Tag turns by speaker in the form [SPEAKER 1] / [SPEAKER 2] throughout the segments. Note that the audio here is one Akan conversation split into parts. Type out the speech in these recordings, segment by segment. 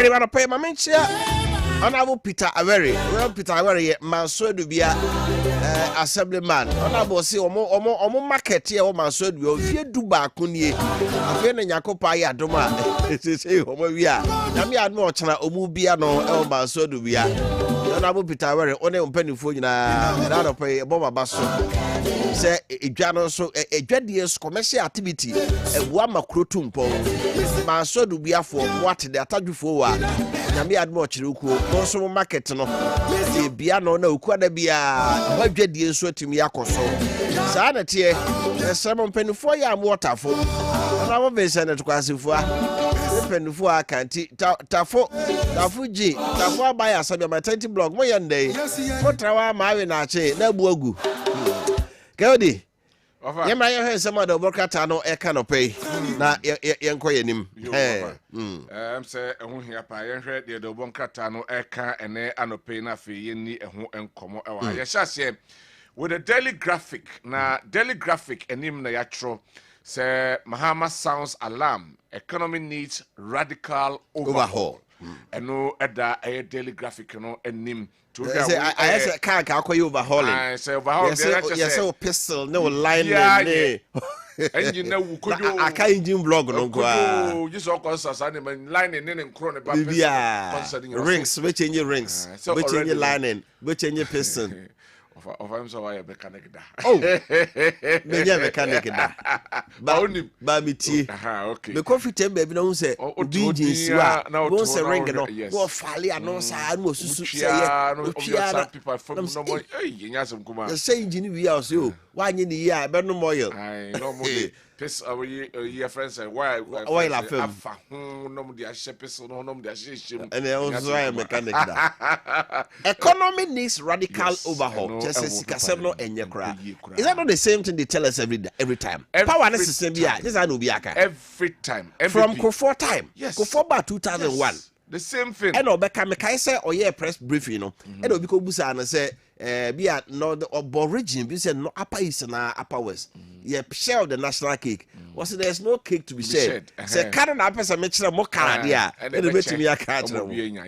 [SPEAKER 1] very well pay my mention. Honorable Peter Avery, Manso Dubia, Assemblyman. Honorable see omo market here, Manso Dubia, if you do back Kunye, a friend in Yakopaya Doma, say, Homovia, Namia no Chana, Omubia no, El Manso Dubia. Honorable Peter Avery, only penny for you now, and out of pay a bomber basso. Say, a journal so a dreadiest commercial activity, a Wama Crotumpo, Manso Dubia for what they attack you for. Nami admo chiruko no market no e bia no na okuada bia hwadwadie nso atimi akoso saa na tie esem mpanifo ya amwotafo na wo be se na tukwasifo a mpanifo akanti tafo ji tafo abaya sabe my 20 blog mo yende mo trawa ma we na ache na buagu kodi yema ye he some of the no e kan pay na yenko yenim
[SPEAKER 2] say ehun hia pa ye hwe de bonkata no e kan ene anope na fe yeni ehun enkomo e wa ye hyase with a daily graphic na daily graphic enim na yatro say Mahama sounds alarm, economy needs radical overhaul. Eno eda a daily graphic no enim
[SPEAKER 1] I say car overhauling. I say overhaul. Yes, pistol no line.
[SPEAKER 2] Engine no could you
[SPEAKER 1] I can't engine blog no go.
[SPEAKER 2] You saw cause line in crone
[SPEAKER 1] rings, which in your rings, which in your lining, which in your piston.
[SPEAKER 2] Of I'm so I mechanic da.
[SPEAKER 1] Oh, me mechanic da. Ba mi ti.
[SPEAKER 2] Okay.
[SPEAKER 1] The coffee tembe bi no say obedience wa. Go say ring no. Go fale ano sa no susu say
[SPEAKER 2] some people from no more. Hey, nyasem kuma.
[SPEAKER 1] The say engine we house yo. Wa nyi ni ya be no moil.
[SPEAKER 2] Ai, no more. Piss your friends say why
[SPEAKER 1] la film.
[SPEAKER 2] No more dia piss no dia shim.
[SPEAKER 1] And also I mechanic da. Economy needs radical overhaul. Is that not the same thing they tell us every time? Power system this I know
[SPEAKER 2] every time.
[SPEAKER 1] From Kofor time.
[SPEAKER 2] Yes.
[SPEAKER 1] Kofor bar 2001.
[SPEAKER 2] Yes. The same thing.
[SPEAKER 1] And Obeka Mekai say or yeah press briefing, you know. And Obiko Busa and say be at no the origin, be said no upper east and upper west. Yeah, share the national cake. Was there's no cake to be shared. Say Karen Apples and make more card, and the bit me a card.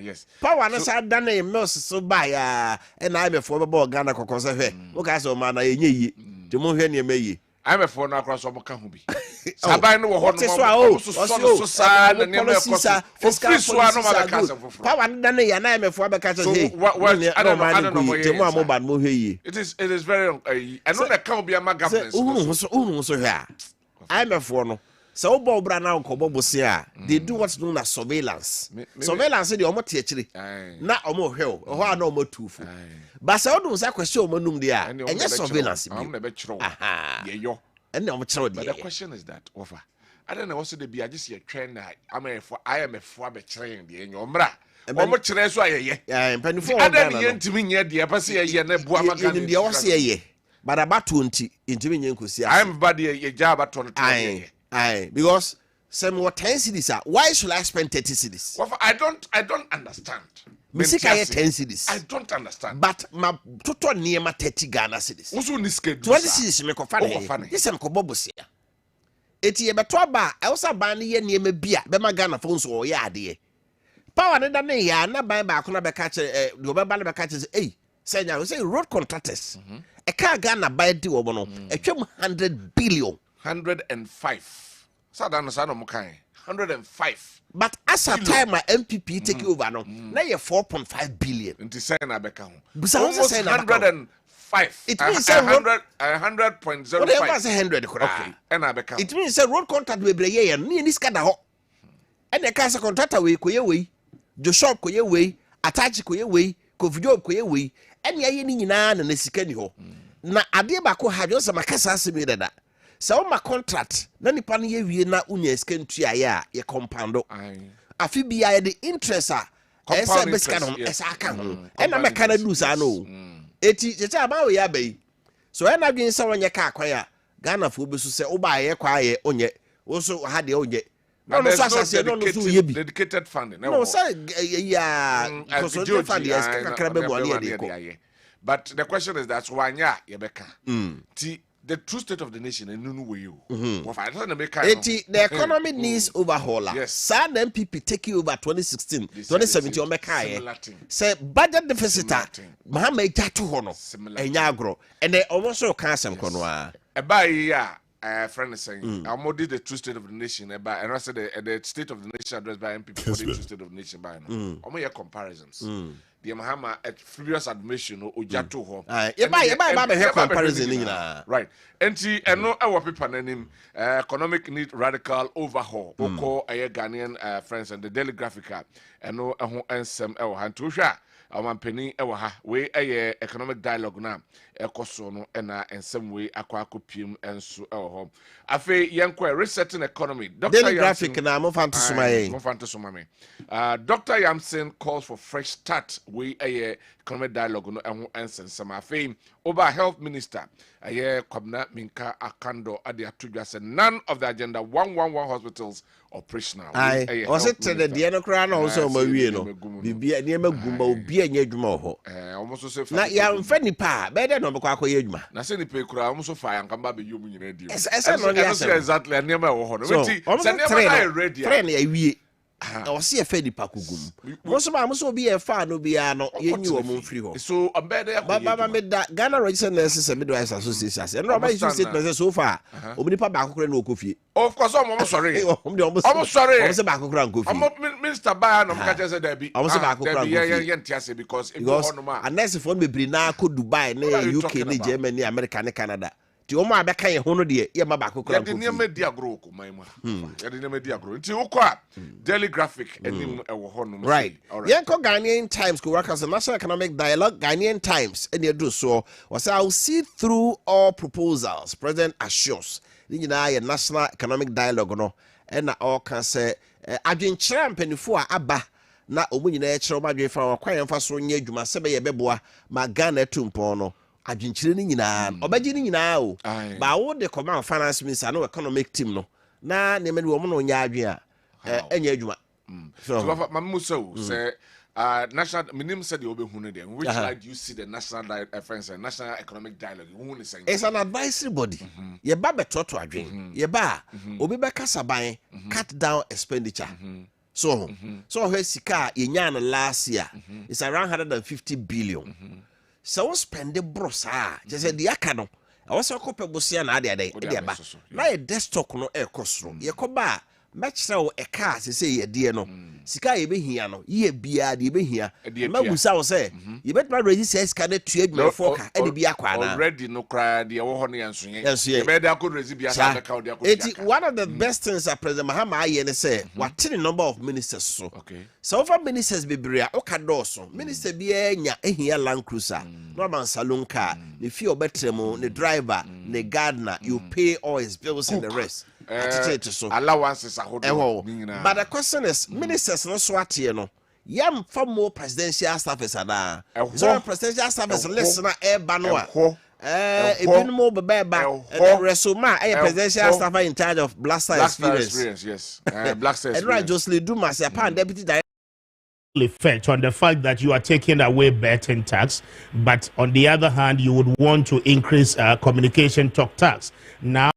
[SPEAKER 2] Yes.
[SPEAKER 1] Power and I done a mouse so by and I'm a former ball Ghana Cocosa. Look as a man I ye, the more henny may. I'm a phone across Omokahubi. Sabine what is so sad and never Fiscal Power and I'm a former cat. I don't know. It is very I know that can't be a government. So here. I'm a foreigner. So Bob Brown Kobosia, they do what's known as surveillance. Surveillance is the almost actually not almost hell or no more two. But so don't say question monum there and yes surveillance. I'm never sure. And no mature. But the question is that Wofa. I don't know what's the be. I just see a trend. I am a four betraying the in your bra. How much less why ye? I'm penny for other yen to me yet the apacia yen a boama in the Ossia. But about 20 into me, I'm body a job at 20. Aye, because some more 10 cities are. Why should I spend 30 cities? Well, I don't understand. Music I 10 cities. I don't understand. But my total near my 30 Ghana cities. 20 cities make of funny. This am Kobobusia. Eti ebetwa I also ban ye near me beer, be my Ghana phones or ya dear. Power and then ya na buy back on a catch the Obama catches a say now say road contractors. A car Ghana buy the Obono, a 100 billion.
[SPEAKER 2] 105. Sadano Sano Mukai. 105.
[SPEAKER 1] But as a time my MPP take over now, now you're 4.5 billion.
[SPEAKER 2] Into saying I become
[SPEAKER 1] almost
[SPEAKER 2] 105.
[SPEAKER 1] It means
[SPEAKER 2] 100.05.
[SPEAKER 1] Whatever is 100.
[SPEAKER 2] Okay. And I become.
[SPEAKER 1] It means a road contract with Bray and me this kind of and the casa contractor way, Koye, Joshua Koye way, Atachi Koye way, Kovido Koye way, and Yayin and the Sikenio. Na Adiabako had just a Macassa simulated that. So my contract, nani pani ye wie na unya skentua ya ye compound. Afi bia the interest a esa beska no esa aka ho. E na me kana du sa no. Eti tete aba we ya bai. So e na dwen sa wonye ka akwa ya. Ghana fo besu se oba ye kwa ye onye. Wo so ha de onye. No so asase no so ye bi.
[SPEAKER 2] Dedicated funding.
[SPEAKER 1] No say ya because fund yes kakra be mo ale de ko.
[SPEAKER 2] But the question is that wanya ye beka. Ti the true state of the nation and no way you.
[SPEAKER 1] The economy needs overhaul.
[SPEAKER 2] Yes.
[SPEAKER 1] San MPP taking over 2016, 2017 on Maakye. Say budget deficit. Mahama Jatu Hono. Enyagro. And they almost so cancel Konwa.
[SPEAKER 2] Friend is saying, I did the true state of the nation, and I said the state of the nation addressed by MPP for the true state of the nation by now. Your comparisons. The Mahama at previous admission or Jatu Ho.
[SPEAKER 1] Comparison.
[SPEAKER 2] Right. And no, our people name economic need radical overhaul. Oko a Ghanaian friends and the Daily Graphica, and no, and some Hantusha. Our penny ewa we economic dialogue na ekoso no na in some way akwa kopiem enso home afi yenkwa resetting economy
[SPEAKER 1] Daily Graphic na mo fanto
[SPEAKER 2] soma me Dr. Yamson calls for fresh start we economic dialogue no ehho ensensem afi over health minister Kwabna Minka Akando ade atudwa say none of the agenda 111 hospitals operational.
[SPEAKER 1] Was it the Dianocran also Mawie no bibia niema gumba obi anya adwuma ho
[SPEAKER 2] almost say
[SPEAKER 1] na ya mfa nipa be de no bekwa akoye adwuma
[SPEAKER 2] na say nipa kura almost fa ya nkamba be yom nyina di
[SPEAKER 1] exactly
[SPEAKER 2] niema wo ho no weti say niema na ready
[SPEAKER 1] friend ya wie o se efa nipa kugum mo so obi e fa no bia no yenyi wo mo free ho
[SPEAKER 2] so ambede ya
[SPEAKER 1] baba me da Ghana Registered Nurses and Midwives Association and Robert statement so far obi nipa ba akokore na okofie
[SPEAKER 2] of course I'm sorry I'm sorry
[SPEAKER 1] I'm say ba akokore na okofie
[SPEAKER 2] minister ba na mka tell say there be
[SPEAKER 1] I'm say ba akokore na okofie
[SPEAKER 2] yentiase because if go no ma
[SPEAKER 1] nurse for me bri na ko Dubai na UK na Germany America na Canada ti o ma abeka ye hono de ye ma ba akokore na okofie
[SPEAKER 2] ya de ne media grow ko mai ma ya de ne media grow nti ukwa Daily Graphic enim ewo hono
[SPEAKER 1] right yen ko Ghanaian Times ko work as a national economic dialogue Ghanaian Times and you do so was I'll see through all proposals President assures ni nyina ye national economic dialogue no and na all can say adwenkyerɛ mpanifo a aba na omu nyina e kyerɛ omadwe fa kwan fa so nya adwuma sebe ye beboa ma Ghana tumpon no adwenkyerɛ ni nyina obagye ni nyina o ba wo de command finance minister no economic team no na ne me wo mo no nya adwen a enya adwuma
[SPEAKER 2] so mamu so say national minimum said you obehunu there which like you see the national friends and national economic dialogue who is saying
[SPEAKER 1] it's an advisory body ye ba betoto adwen ye ba obi be kasaban cut down expenditure so he sika ye nya no last year it's around 150 billion so we spend the bros just say the aka no I was a couple bosia na ade ba na ye desktop no e kosoro ye ko ba matchra a car say ye de no sika ye behia no ye bia de behia magusa wo say ye bet ma register sika na tu adwuma foka e de bia kwa na
[SPEAKER 2] already no cry de wo ho no yanso ye be da ko register bia sa be ka de ko
[SPEAKER 1] one of the best things that President Mahama aye ne say what the number of ministers so
[SPEAKER 2] okay
[SPEAKER 1] so over ministers bebre o ka do so minister bia nya ehia Land Cruiser no man salon car ne fee obetrem ne driver ne gardener you pay all his bills and the rest
[SPEAKER 2] allowances
[SPEAKER 1] but the question is ministers no swat no yam for more presidential staffers ada so presidential staffers listen na e ba no a even more beba resoma a presidential staffer in charge of Black Star Experience
[SPEAKER 2] yes Black Star Experience
[SPEAKER 1] and right Jocelyn Dumas a pan deputy director
[SPEAKER 3] effect on the fact that you are taking away betting tax, but on the other hand you would want to increase communication talk tax now.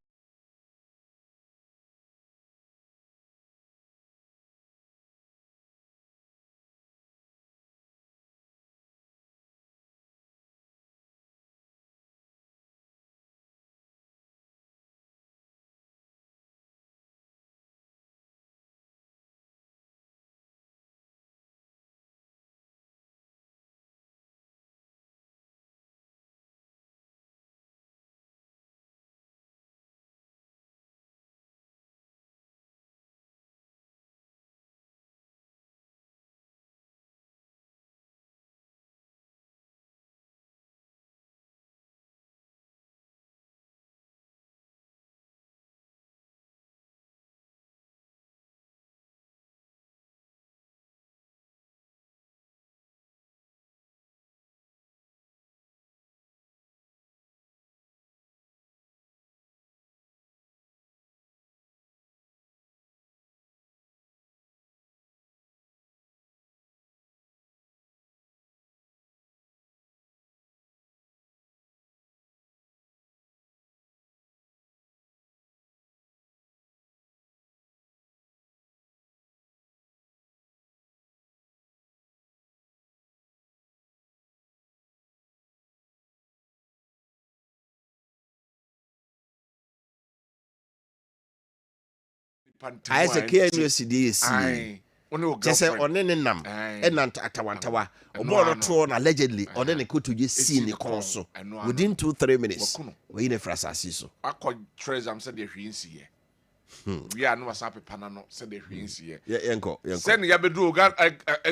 [SPEAKER 1] I say KNUCDC. Just say on any nam and atawantawa. Obo no allegedly or then ko to just see the console within 2-3 minutes. We in a frasasi so.
[SPEAKER 2] Akọ treasure am said the hwinsi ye. We are no wasape panano said the hwinsi ye.
[SPEAKER 1] Yenko.
[SPEAKER 2] Send ya bedu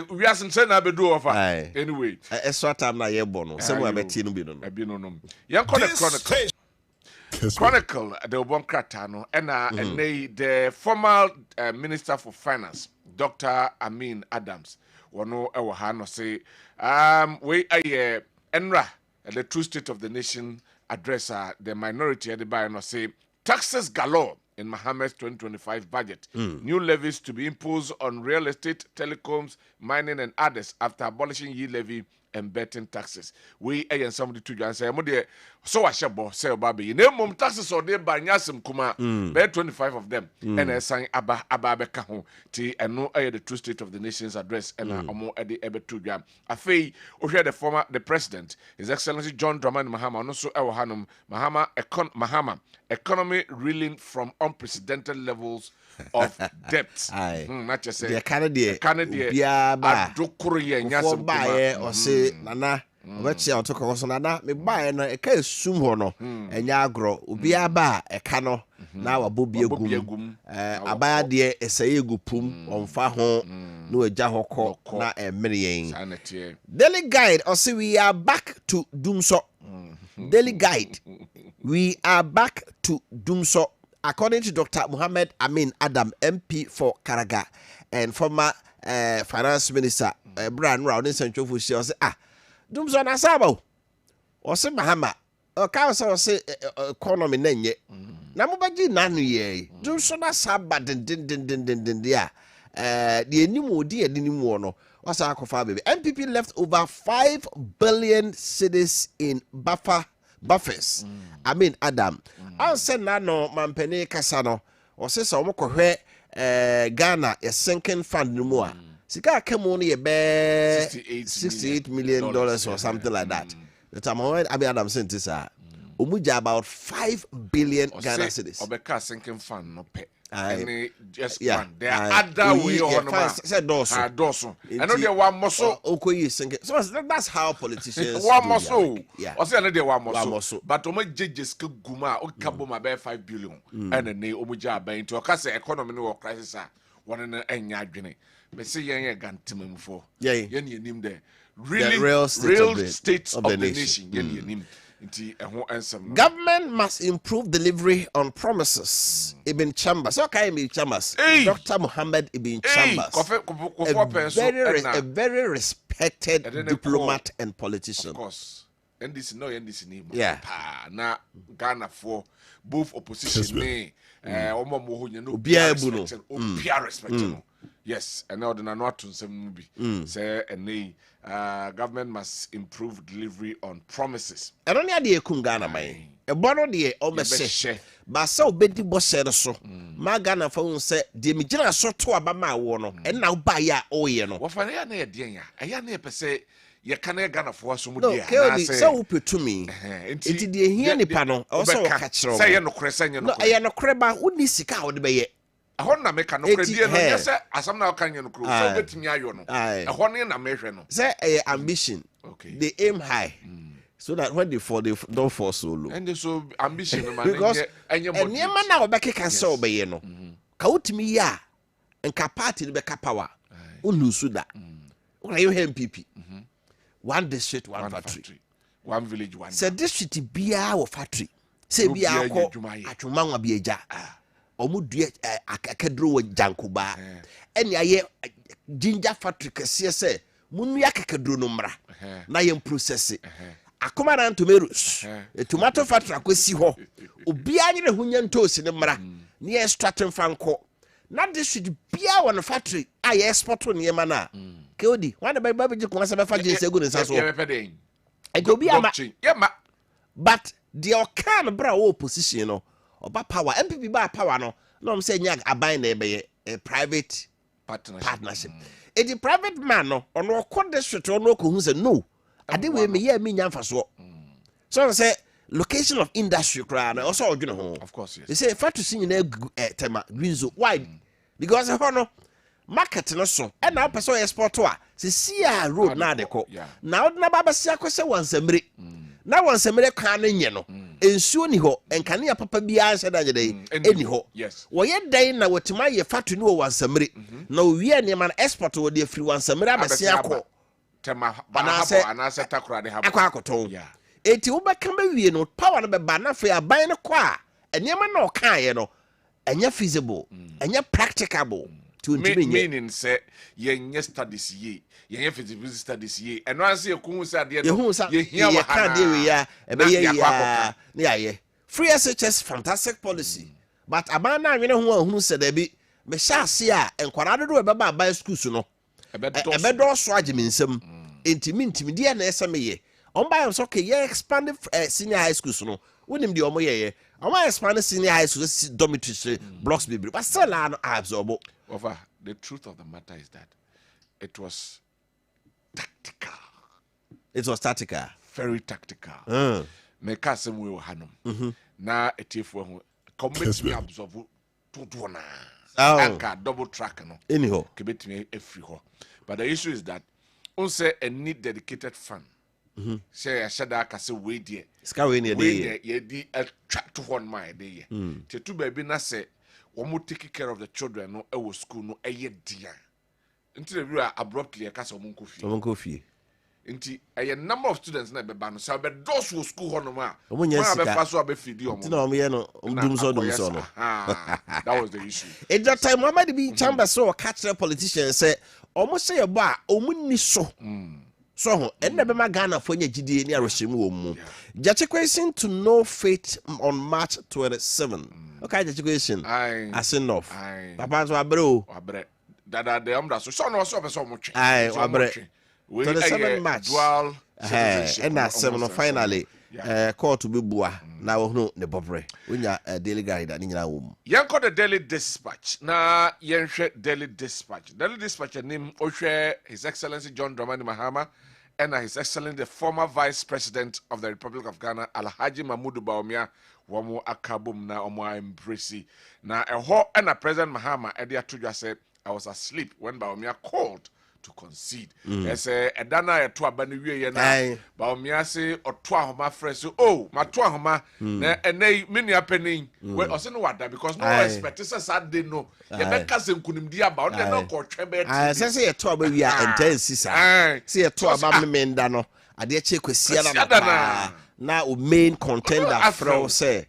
[SPEAKER 2] we asin send na bedu offer. Anyway,
[SPEAKER 1] extra time na ye bono. Some we beti no bi no.
[SPEAKER 2] Ebi no no. Yenko the Chronicle the Obon Kratano and the former Minister for Finance, Dr. Amin Adams, wano ewa hano say we aye enra the true state of the nation address the minority at the buy no say taxes galore in Mohammed's 2025 budget. New levies to be imposed on real estate, telecoms, mining and others after abolishing yield levy and betting taxes. We and somebody to and say, so I shall say baby. Name taxes or they by Yasim Kuma, bear 25 of them. And I sang Abba Bekaho, T and no the true state of the nation's address and a more at the Ebetuga. A fee, or the president, His Excellency John Dramani Mahama, and also our Hanum Mahama, economy reeling from unprecedented levels of debt. Not just say
[SPEAKER 1] the Canada, or say Nana, let's say I'll talk about Nana, me buy and a case soon hono, and Yagro, Ubiaba, a cano, now a bobby gum, a bad dear, a say gupum, on Faho, no a jahoko, na a many. Daily Guide, or say we are back to Doomso. Daily Guide, we are back to Doomso. According to Dr. Muhammad Amin Adam, MP for Karaga, and former Finance Minister, Brian Round in Central Fushi, say, Doomso Nasabo, or say Mahama, or Council say economy nenye. Namubaji nanu ye, Doomso Nasaba, din, the new dear Dinimuono, or Sakofa baby. MPP left over 5 billion cedis in buffers. I mean Adam. I'll send no mampene kasano or say so moko Ghana a sinking fund no more. Sika came only a bear $68 million or something like that. The time I Adam sent this Umuja about 5 billion Ghana cedis.
[SPEAKER 2] Obeka sinking fund no pay. Just one. There are other way on
[SPEAKER 1] said Dawson.
[SPEAKER 2] I know there one muscle.
[SPEAKER 1] So that's how politicians
[SPEAKER 2] one muscle.
[SPEAKER 1] Yeah.
[SPEAKER 2] I say another one muscle. But Omo judges could guma o kabo ma be 5 billion. And then Omuja ba into a economy no crisis one and enya adwene. Me say yen gantimem for. Yen nim there. Really real state of the nation. Yen nim.
[SPEAKER 1] Government must improve delivery on promises. Ibn Chambers. Okay, Ibn Chambers. Dr. Muhammad Ibn Chambers. A very respected diplomat and politician.
[SPEAKER 2] Of course. NDC name.
[SPEAKER 1] Yeah.
[SPEAKER 2] Na Ghana for both opposition me. Respect. Yes, and now the Nanwatun Semubi say and government must improve delivery on promises.
[SPEAKER 1] And only a dear Kungana may a bono dear Obese, but so Betty Boss said so. My Ghana phone said, the Mijana so to Abama Wono, and now buy ya oyeno.
[SPEAKER 2] What for a dear? I never say. You can't Ghana for some
[SPEAKER 1] no, so put to me. It did hear any panel also catch.
[SPEAKER 2] Say no crescent, no,
[SPEAKER 1] I am no creba, wouldn't see how the bay.
[SPEAKER 2] A honor make no credit, as some now can you cruise. So get me, a honey and a measure.
[SPEAKER 1] Say ambition, okay, they aim high. So that when they fall, they don't fall so low.
[SPEAKER 2] And so ambition,
[SPEAKER 1] because and your man now back can so be no. Count me ya and capati the back power. Unusuda. What are you MPP? One district, one factory.
[SPEAKER 2] One village, one.
[SPEAKER 1] Say district be our factory. Say be our Achumanga Bieja. Omudu akedro Jankuba. And ya ginger factory say Munya kedro numra. Na yem process it. Akomaran tomatoes. A tomato factory akwesi ho. Obi anyere hunyan toast in mra. Near Stratton Franco. Not district be our factory. I export on Yemana. Kodi, why the Bible just wants to find you good as I go be a but the kind bra position no or power MPP by power no I'm saying a buying a private partnership. It's a private man no or no court district or no who said no. I did with me yeah me for so. So I say location of industry crowd also you know
[SPEAKER 2] of course yes
[SPEAKER 1] they say fact to see in tema green zone why because hono market no so and now person export to see road na de ko now na baba sia ko se wansamre na wansamre kan nye no ensuo ni ho enkane papa bia nse da gede eni ho wo ye dan na wotima ye fact no wansamre na owie ne man export wo de free wansamre abasia ko
[SPEAKER 2] tema ana se takura de habo
[SPEAKER 1] akwakoton eti wo beka mawie no power no be ba na fe aban no kwa enema na o kan ye no enya feasible enya practicable to
[SPEAKER 2] meaning say ye studies ye feasibility studies ye eno anse ekun say ade no ye hia wa
[SPEAKER 1] kan de we ya e be ye ya na ye free SHS fantastic policy but aban na anwene ho ahunu se da bi me sha ase a enkwara do e be ba aban schools no e be do so agimensem intimi dia na ese me ye on buy so ke ye expand senior high schools no wonim de omo ye I expand senior high schools dormitories blocks baby but still I absorb
[SPEAKER 2] over the truth of the matter is that it was tactical. Very tactical. Me kasem we hanum na etifo ho commit me absorb to do na anka double track no
[SPEAKER 1] anyhow
[SPEAKER 2] kebet me every ho but the issue is that on say a need dedicated fund say a shada ka say we there
[SPEAKER 1] ska we near dey
[SPEAKER 2] ye di a track to one my dey te tu baby na say womo take care of the children no e wo school no eye dia nti the real abruptly e ka say omonko fie nti a number of students na beba no so be those wo school ho no ma be faso be feed you
[SPEAKER 1] omo no me ye no dum so no
[SPEAKER 2] that was the issue
[SPEAKER 1] at that time Muhammad be chamber so catch the politicians say omo say bo a omo ni so ho enne be ma Ghana fo nya gidie ni arehemu wo mu Jachekwesen to no fate on March 27 okay Jachekwesen as enough papa so abre
[SPEAKER 2] dada de amda so no so be so mo twe
[SPEAKER 1] abre 27 March
[SPEAKER 2] dual
[SPEAKER 1] and that 7 finally court to be bua na wo no ne bobre onya daily guide ni nyina wo mu
[SPEAKER 2] yanko the Daily Dispatch na yenhwe Daily Dispatch name ohwe His Excellency John Dramani Mahama and His Excellency the former Vice President of the Republic of Ghana Alhaji Mahmudu Bawumia womo akabum na omo embrace na eho and President Mahama e dia todwa said I was asleep when Bawumia called to concede. Ese edana eto abani wiye na Bawumia se oto ahoma fresh oh ma to ahoma na enai menu apeni we ose no wada because no expect say Saturday no ye be kase nkunimdi aba o de no ko twebe
[SPEAKER 1] ti se eto aba wi a intense sa se eto aba memenda no ade che kwasia na o main contender from say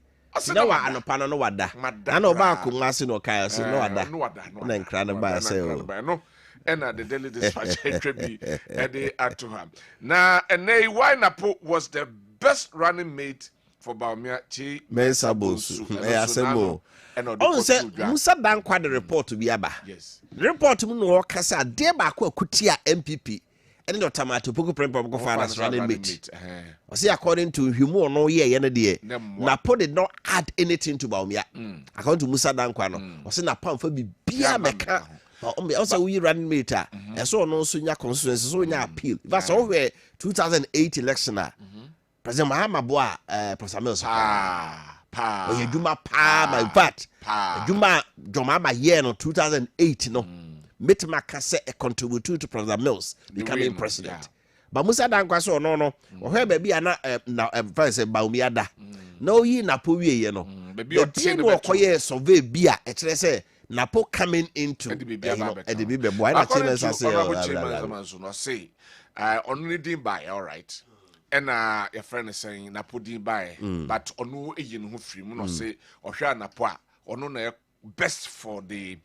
[SPEAKER 1] na wa anopa no wada na oba akonwa se no kai se no wada na nkra na ba se
[SPEAKER 2] no and the Daily Dispatch be Eddie Atuham. Now, and Wainapo was the best running mate for Bawumia Chi
[SPEAKER 1] Mensa Bosu. And on said Musa Dankwa the report to be aba.
[SPEAKER 2] Yes.
[SPEAKER 1] The report to no Kasa Deba Kutia MPP. And no tomato Poku Prempo Finance running mate. I see according to Humo no ye yenadie. Napo did not add anything to Bawumia. According to Musa Dankwa no. I see na pam for be bia meka. Also we running meter and so no so nya constituency so nya appeal that's all where 2008 election President Mahama boa Professor Mills o yeduma my part yeduma Jomama year no 2008 no metma ka say a contribute to Professor Mills becoming president but Musa Dankwa so no o he ba bia na Vice Bawumia da no yi na po wie ye no be o tie no koye survey bia e kire say Napo coming into the baby boy.
[SPEAKER 2] According to Honorable Chairman say, only did by all right. And your friend is saying Napo did by, but onu ejin who free no say or share Napo or no best for the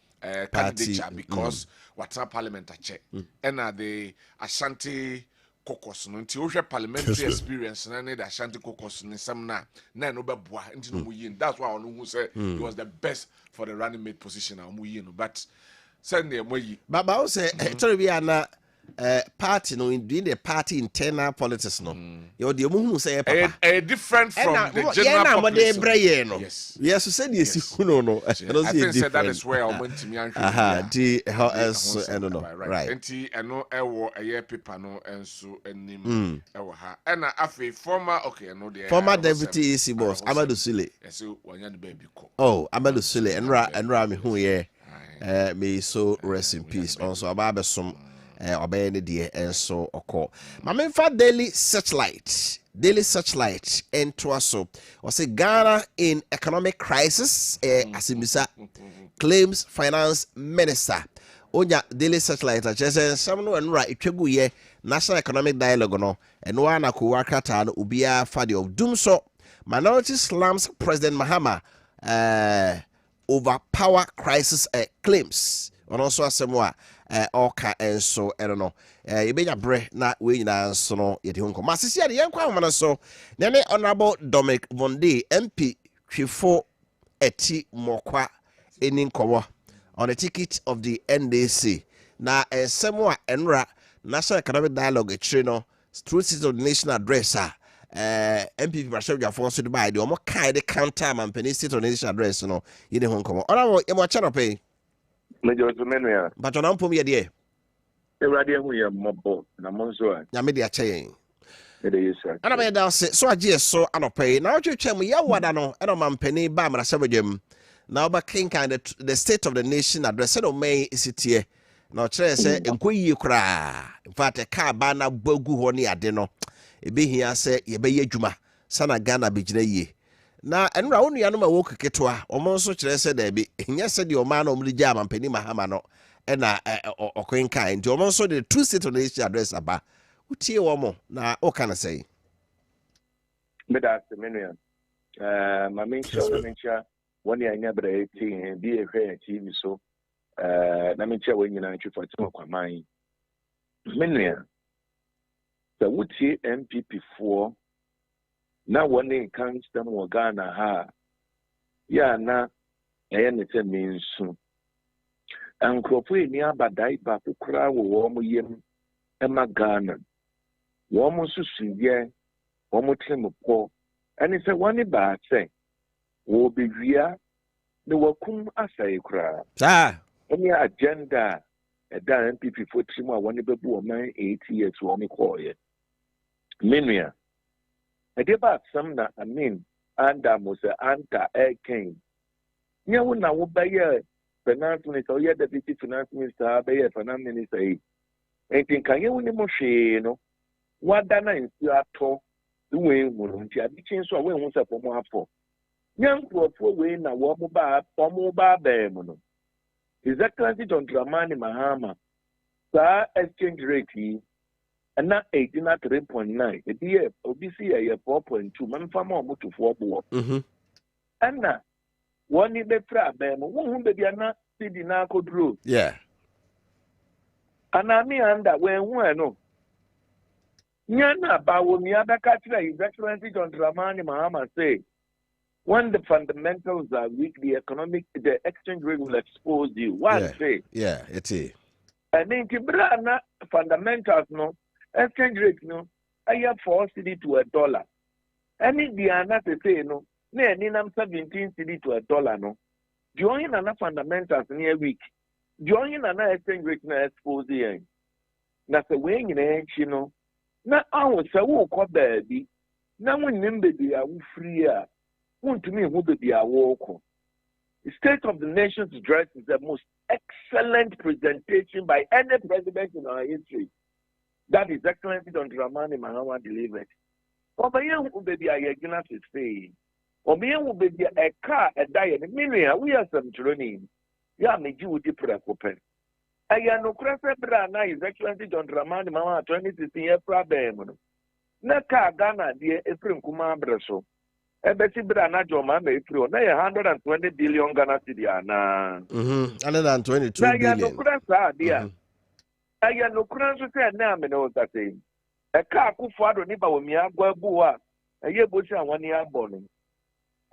[SPEAKER 2] candidature because what's our parliament check and the Ashanti caucus no nti wo parliamentary experience na need Ashanti caucus ni sam na no be boa nti no muyin that's why onu who say he was the best for the running mate position na muyin no but send them way
[SPEAKER 1] baba wo say tori bia na party no in the party internal politics no you the omo say papa
[SPEAKER 2] different from the general population.
[SPEAKER 1] Yes, so said yes no
[SPEAKER 2] I think said that is where I went to me and
[SPEAKER 1] how else I don't know right
[SPEAKER 2] enti eno ewo eye paper no enso enim ewo ha na afi former
[SPEAKER 1] former deputy EC boss Amadou Sule
[SPEAKER 2] yes wanya the baby ko
[SPEAKER 1] Amadou Sule enra me hu ye may so rest in peace also about some obey the dear and so occur. My main for daily searchlight and Twaso or say Ghana in economic crisis asimisa claims finance minister onya daily searchlight just some no and right itwegu ye national economic dialogue no and one akuwakata no ubia fadi of doom so minority slums president Mahama overpower crisis claims on also asemwa oka enso I don't know yebenya bre na we nyina nso no yede honko masisi ade yenkwa homana so ne honorable Dominic Vonde MP hwefo eti mokwa eni nkowo on the ticket of the NDC na ensemwa enra national economic dialogue no through city of the nation address MPP Bashir Jafon so by the omo kai the counter man penny state of the nation address no yede honko honorable emo channel pay
[SPEAKER 4] Major Tumenia.
[SPEAKER 1] But on pum ye de.
[SPEAKER 4] Eradia hu ye mobo na monzo.
[SPEAKER 1] Ya me de ache.
[SPEAKER 4] It is sir.
[SPEAKER 1] And I da say so agie so anopai. Now twetwem ye wada no e no mampani ba mra sebedwem. Now ba king kind the state of the nation address no may isitie. Now chere say enkoyi kura. In fact e ka ba na bagu ho ne ade no. E be hia say ye be ye dwuma. Sana Ghana be gina yie. Na enra wonu ya no ma wo keketoa omo nso kire se da bi nya se de o ma na omri ja mampani Mahama no e na okwenka nti omo nso de two state of the nation address aba utie wo mo na o kana say
[SPEAKER 4] me da se menu ma mencha woni anya bra eti bi ehwe TV so na mencha we nyina ntwefa ti kwaman menu so utie MPP 4 na one comes them Ghana ha ya na nete minsu ankropo ni abadai ba kukura wo mo yem ema Ghana wo mo susuye wo mo tremopo ani se one ba se wo bewia ne wakum asai kura any agenda da MPP for trimu a one bebu o man 8 years wo me koye menua Edeba samna anda musa anta king. Nya wona wo baye finance minister, ye deputy finance minister, baye finance minister. Entin kan ye woni mo hwe no. Wada na nsu ato we hunu nti adichin so we hu se pomo afọ. Nya nkrofo we na wo mo ba ba mu no. His Excellency John Dramani Mahama sa exchange rate and not 3.9. The year OBC 4.2. Man fama mo to 4 bo. And na one be fra be mo won be dia na city na kodro.
[SPEAKER 1] Yeah.
[SPEAKER 4] And I me anda when no. Nyana ba wo mi adaka tira His Excellency John Dramani Mahama say when the fundamentals are weak, the exchange rate will expose you. What say?
[SPEAKER 1] Yeah, it is.
[SPEAKER 4] And then Tibrana fundamentals no. Exchange rate no, I have 4 cedi to $1. Any Diana to say no, near 17 cedi to $1 no. Join another fundamentals near week. Join another exchange rate na expose the That's the way in the you know. Now I was a walk up baby. Now when nimbe be a free want to me who be a walk. The State of the Nation's address is the most excellent presentation by any president in our history. That is Excellency Don Dramani Mahama delivered. Obayen will be a yagina to say. Obayen will be a car, a diet. Meanwhile, we are some training. Ya me you would put a copen. I am no crafted brana is Excellency Don Dramani Mahama 2016 year problem. Na car Ghana, dear Ephraim Kuma Brasso. A Betty Brana Joma may throw 120 billion Ghana city.
[SPEAKER 1] 122 billion.
[SPEAKER 4] No crafted, dear. I no crown to say now, me know that thing. A car who father nipa with me, Agua, a year bush and 1 year born.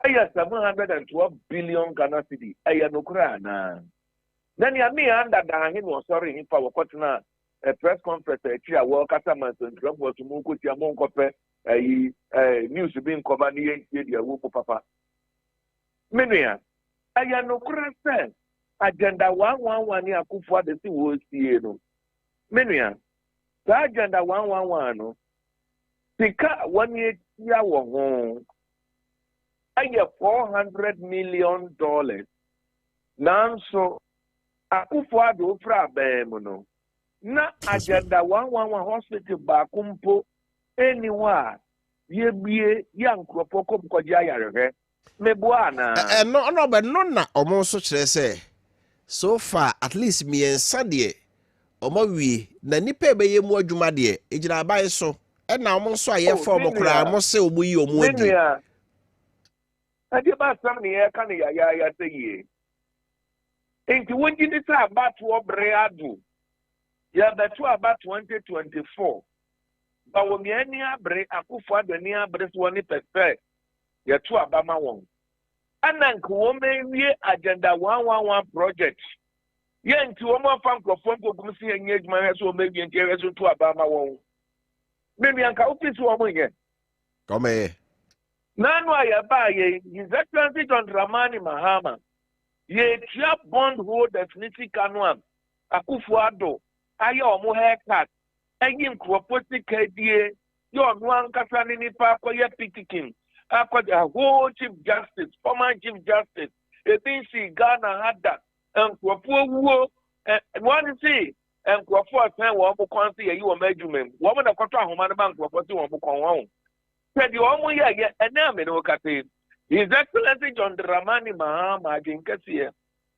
[SPEAKER 4] I have 712 billion Ghana city. I no crown. Then you me under the him was sorry if I were cutting a press conference a world customers and Trump was to move with your monkope news being covered near the Wofa Papa. Mania, I am no current agenda 111 year Kufa the was the Mania, the agenda 111 Sika 1 year home. I have $400 million. Now so Akufo do fra bemono. Na agenda 111 hospital ba kumpo anywhere ye bie yankropo kom koja yarehwe meboa na
[SPEAKER 1] no but no na omo so kire say so far at least me ensade omo wie na nipa ebeye mu adwuma de ejira ban so e na omo so aye form kura mo se omo yi omo adi
[SPEAKER 4] ade ba sam ne ye kan ya say ye enti wonji ni sa about wo bre adu ya betu about 2024 ba wo mi ani abre Akufo adani abre so ni pepe ya tu abama won anank wo mewie agenda 111 project ye nti wo mo fa nkrofo ngogum si enye adwuma he so wo mewie nti he so tu abama won me mi anka office wo mo ye
[SPEAKER 1] come
[SPEAKER 4] nanu ayaba ye His Excellency John Dramani Mahama ye tia bond hold definitely kanwa Akufo ado aye omo haircut egin kroposi kedie yo no ankasa ni nipa akoye pitikin akoye whole chief justice former chief justice ebinsi Ghana had that nkropo wuo one see nkropo asan wo mo kwanse ye wo madwumem wo mo na kwoto ahoma ne ba nkropo ti wo mo kon won said you omo ye ena me no kate His Excellency John Dramani Mahama aginkase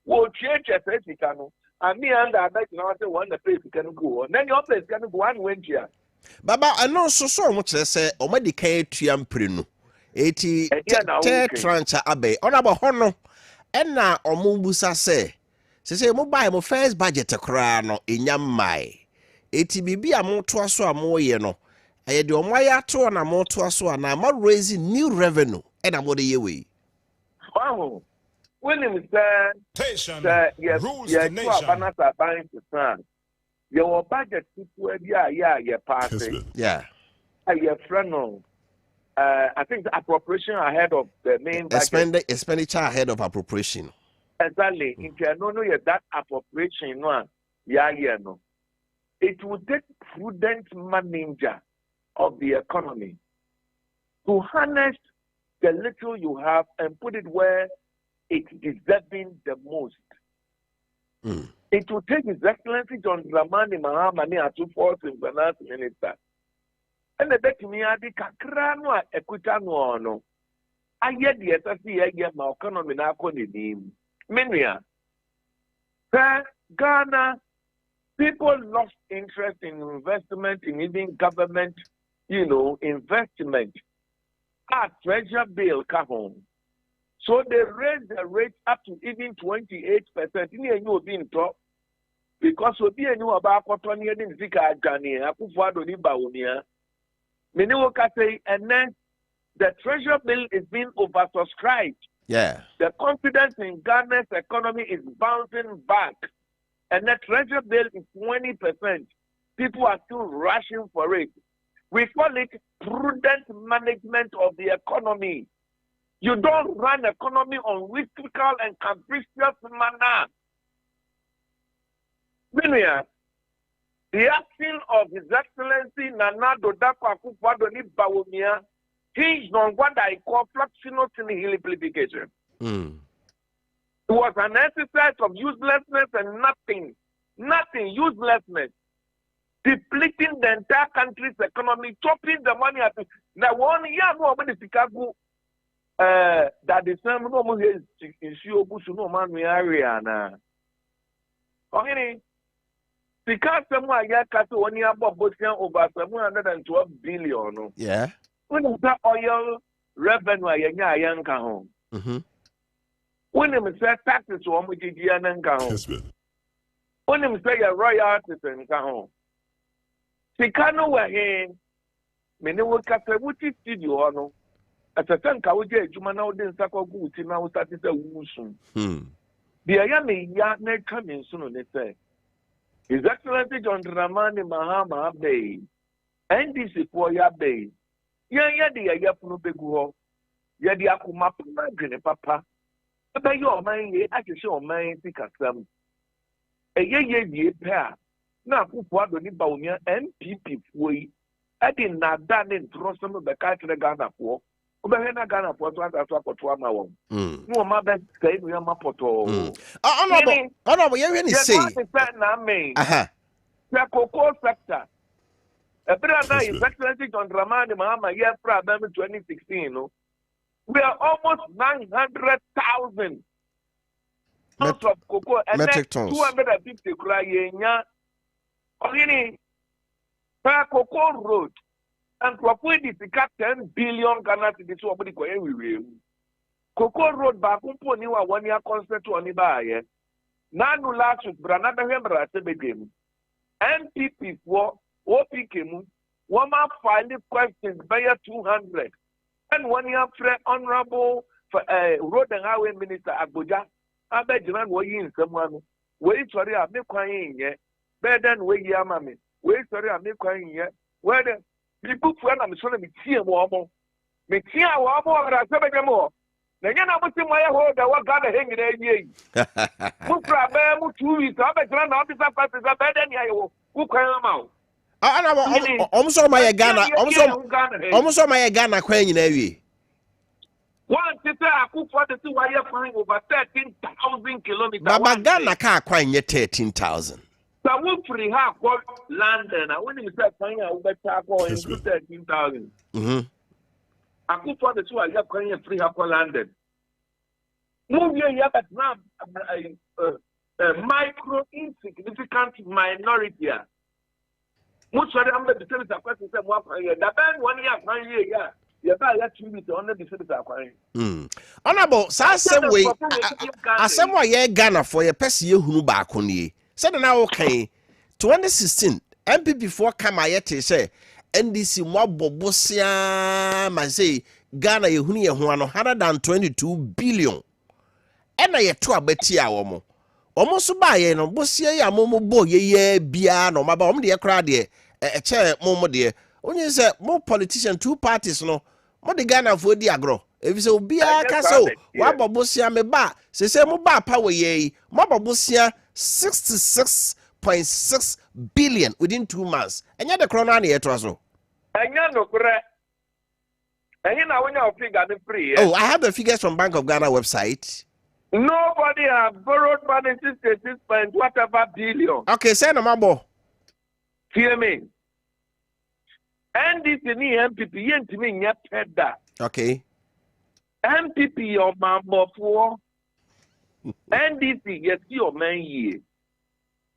[SPEAKER 4] wo chieche sesika no ami and I bet now say one the place can go. Then your place can go one went here.
[SPEAKER 1] Baba, I know so much say o ma di kan tuam prenu. Eti te trancha abe. Ona ba hono. Ena omo busa say mo buy mo first budget kra no enyam mai. Eti bibi a mo to aso a mo ye no. Aye de omo ya to na mo to aso na ma raise new revenue. Ena mo de ye we.
[SPEAKER 4] Wow. William said, yes, you are banana buying to stand. Your budget people, yeah, passing.
[SPEAKER 1] Yeah.
[SPEAKER 4] Your friend, I think the appropriation ahead of the main budget.
[SPEAKER 1] Expenditure ahead of appropriation.
[SPEAKER 4] Exactly. No, that appropriation, no. It will take prudent manager of the economy to harness the little you have and put it where it's deserving the most. It will take His Excellency John Dramani Mahama to force in finance minister. And the bet me adi kakra no ekuta no aye de etasi ma economy na akọ nim. Menua. Ghana people lost interest in investment in even government, investment. Treasure bill come home. So they raised the rate up to even 28%. You being top because we be new about Cotton in Zika Gani, Akufo ni Baumia. Many will say, and then the treasure bill is being oversubscribed.
[SPEAKER 1] Yeah.
[SPEAKER 4] The confidence in Ghana's economy is bouncing back, and the treasure bill is 20%. People are still rushing for it. We call it prudent management of the economy. You don't run economy on whimsical and capricious manner. Meanwhile, the action of His Excellency Nana Dodako Akufo ni Bawumia hinged on what I call fluxinous simplification. It was an exercise of uselessness and nothing, uselessness, depleting the entire country's economy, chopping the money at now 1 year more when the Chicago. That the same no is issue busu no man we area na. Okay, because someone ya kato 1 year about over 712 billion.
[SPEAKER 1] Yeah.
[SPEAKER 4] When that oil revenue ya yanka home. When them say taxes to omo GGN nka home. When them say your royalties nka home. Sikano we here. Many will kase wuti studio no. At a time, Kawaja, Jumana didn't suckle good till now started a wooson. The Ayame Yard coming soon, they say. His Excellency John Dramani Mahama Bay, NDC for ya bay. Ya puno beguho. Ya di akuma puma gene papa. Ebe yo man ye akishe o man sikasam. Ye pair. Na kufu adoni ba unya MPP foi. Edi nada ne ntrosome be ka kire Ghana for. Obe na Ghana for to asa to akoto ama won. No ma be say no ma poto.
[SPEAKER 1] Honorable, you really say.
[SPEAKER 4] Na me. The cocoa sector. His Excellency John Dramani Mahama year for 2016, no? We are almost 900,000 tons of cocoa and
[SPEAKER 1] metric tons.
[SPEAKER 4] 250 crayenya. Only per cocoa road and propose this 10 billion Ghana to this one. Cocoa road back ni wa 1 year concert on the Nanu last week, Branada Hembra Sebegame. MPP for OPK, one man filing questions by 200. And 1 year friend honorable for road and highway minister Abuja. I bet you not in someone. Wait, sorry, I make crying yet. Better than wait, mammy. Wait, sorry, I make crying yet. Where the people friend I'm showing me tea and warm. Me tea and warm, and I said more. Then I was in my hold that what got hanging there. Mufra bear, 2 weeks. I bet run officer passes a bed and you who can out.
[SPEAKER 1] Almost all my Ghana, almost all my Ghana queen in every.
[SPEAKER 4] One sister, I cook for the 2 wire flying over 13,000 kilometers.
[SPEAKER 1] Baba Ghana can't quite yet 13,000.
[SPEAKER 4] So we free half for London. I wouldn't say flying over 13,000. I cook for the 2 wire flying free half for London. Move your year, but now a micro insignificant minority. Most of them are the service of question. The band 1 year, 1 year, you buy that 2 weeks on the service of question.
[SPEAKER 1] Honorable, some way, as someone ye Ghana for your person who back on ye. Said now, okay, 2016, MPP 4 come ayete say, NDC Wabo Bosia, my say, Ghana ye huni ye 122 billion. And I to a betia womo. Almost buy ye no Bosia ya momo bo ye bia no maba de crowd ye a chair momo dear. Only say more politician 2 parties no more the Ghana for the agro. If so be a castle, Wabo Bosia me ba, say mo ba power ye, Maba Bosia 66.6 billion within 2 months. And yet the chronon here was so.
[SPEAKER 4] And you know, correct. And you know, when you figure the free.
[SPEAKER 1] Oh, I have the figures from Bank of Ghana website.
[SPEAKER 4] Nobody has borrowed money since 6.whatever billion.
[SPEAKER 1] Okay, send them abo.
[SPEAKER 4] Hear me. NDC ni MPP yentimi nyapeda.
[SPEAKER 1] Okay.
[SPEAKER 4] MPP your mambo for NDC yes your man ye.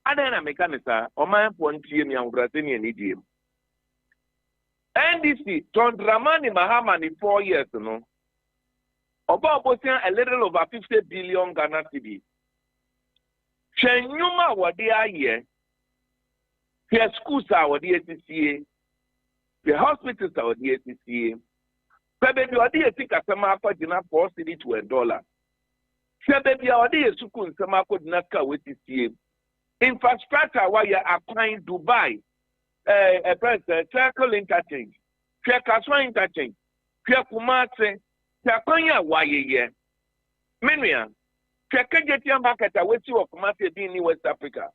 [SPEAKER 4] Adena mekanisa o man for ntie mi anwraseni ani diem. NDC John Dramani Mahama ni 4 years no. About a little over 50 billion Ghana cedi. Chenyuma wadi aye. The schools are wadi ATCA. The hospitals are wadi ATCA. Baby, wadi etika sema kwa jina for cedi to $1. Baby, wadi esuku sema kwa jina ka ATCA. Infrastructure why you acquiring Dubai. Circle interchange. Kaswa interchange. Kumase. Takonya waye Menuya, Kekajetian market away of Maakye in West Africa.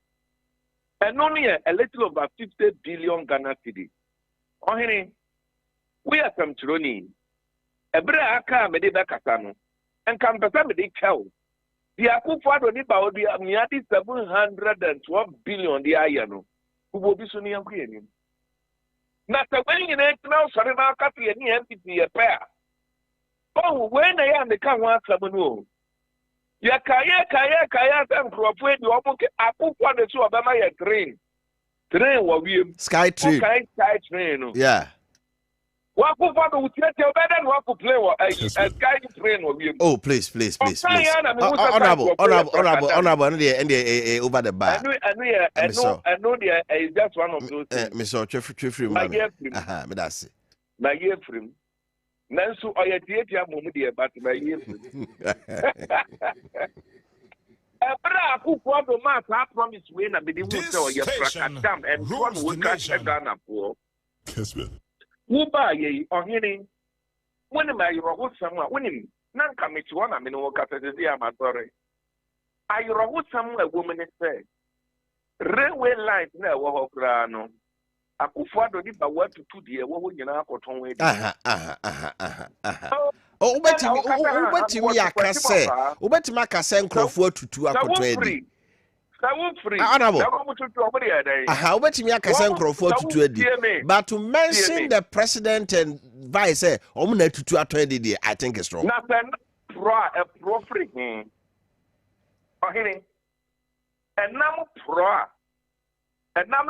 [SPEAKER 4] And only a little over 50 billion Ghana cedi. Oh, we are some Chironi. A bra aka medeba kasano. And come to me cow. The Akufado Niba would be a miati 712 billion the Ayano, who will be Sunni and Queen. Not the way in it now, Sarana Kapi and MPP a pair. Oh, when I am the can want someone. Ya kaya and prophet you almost a put one or two about my train. Train what we
[SPEAKER 1] Sky train.
[SPEAKER 4] Sky train.
[SPEAKER 1] Yeah.
[SPEAKER 4] What could father would tell you better than what could play a sky train what we.
[SPEAKER 1] Oh, please. Honorable, and the over the bar.
[SPEAKER 4] I know there is just one of those.
[SPEAKER 1] Mr. Jeffrey,
[SPEAKER 4] my dear friend. Nansu oya tietia mumudi but my year. Ebra Akufo do ma sa promise we na be di hu say o ye prakadam and one we catch Ghana for.
[SPEAKER 5] Kessben.
[SPEAKER 4] Wo ba ye ohene when my roho samwa when nan kamiti one amene wo kata dey amadore. I roho samwa woman say railway line na wo ho kra no. Akufo do di ba wa tutu de wo ho nyina akoton we di.
[SPEAKER 1] Oh, ubetimi akase. Ubetimi akase nkrofo tutu akoto edi. Ubetimi akase nkrofo tutu edi. But to mention the president and vice, omuna tutu ato edi, I think it's wrong.
[SPEAKER 4] Na pro free. Ohini. Enam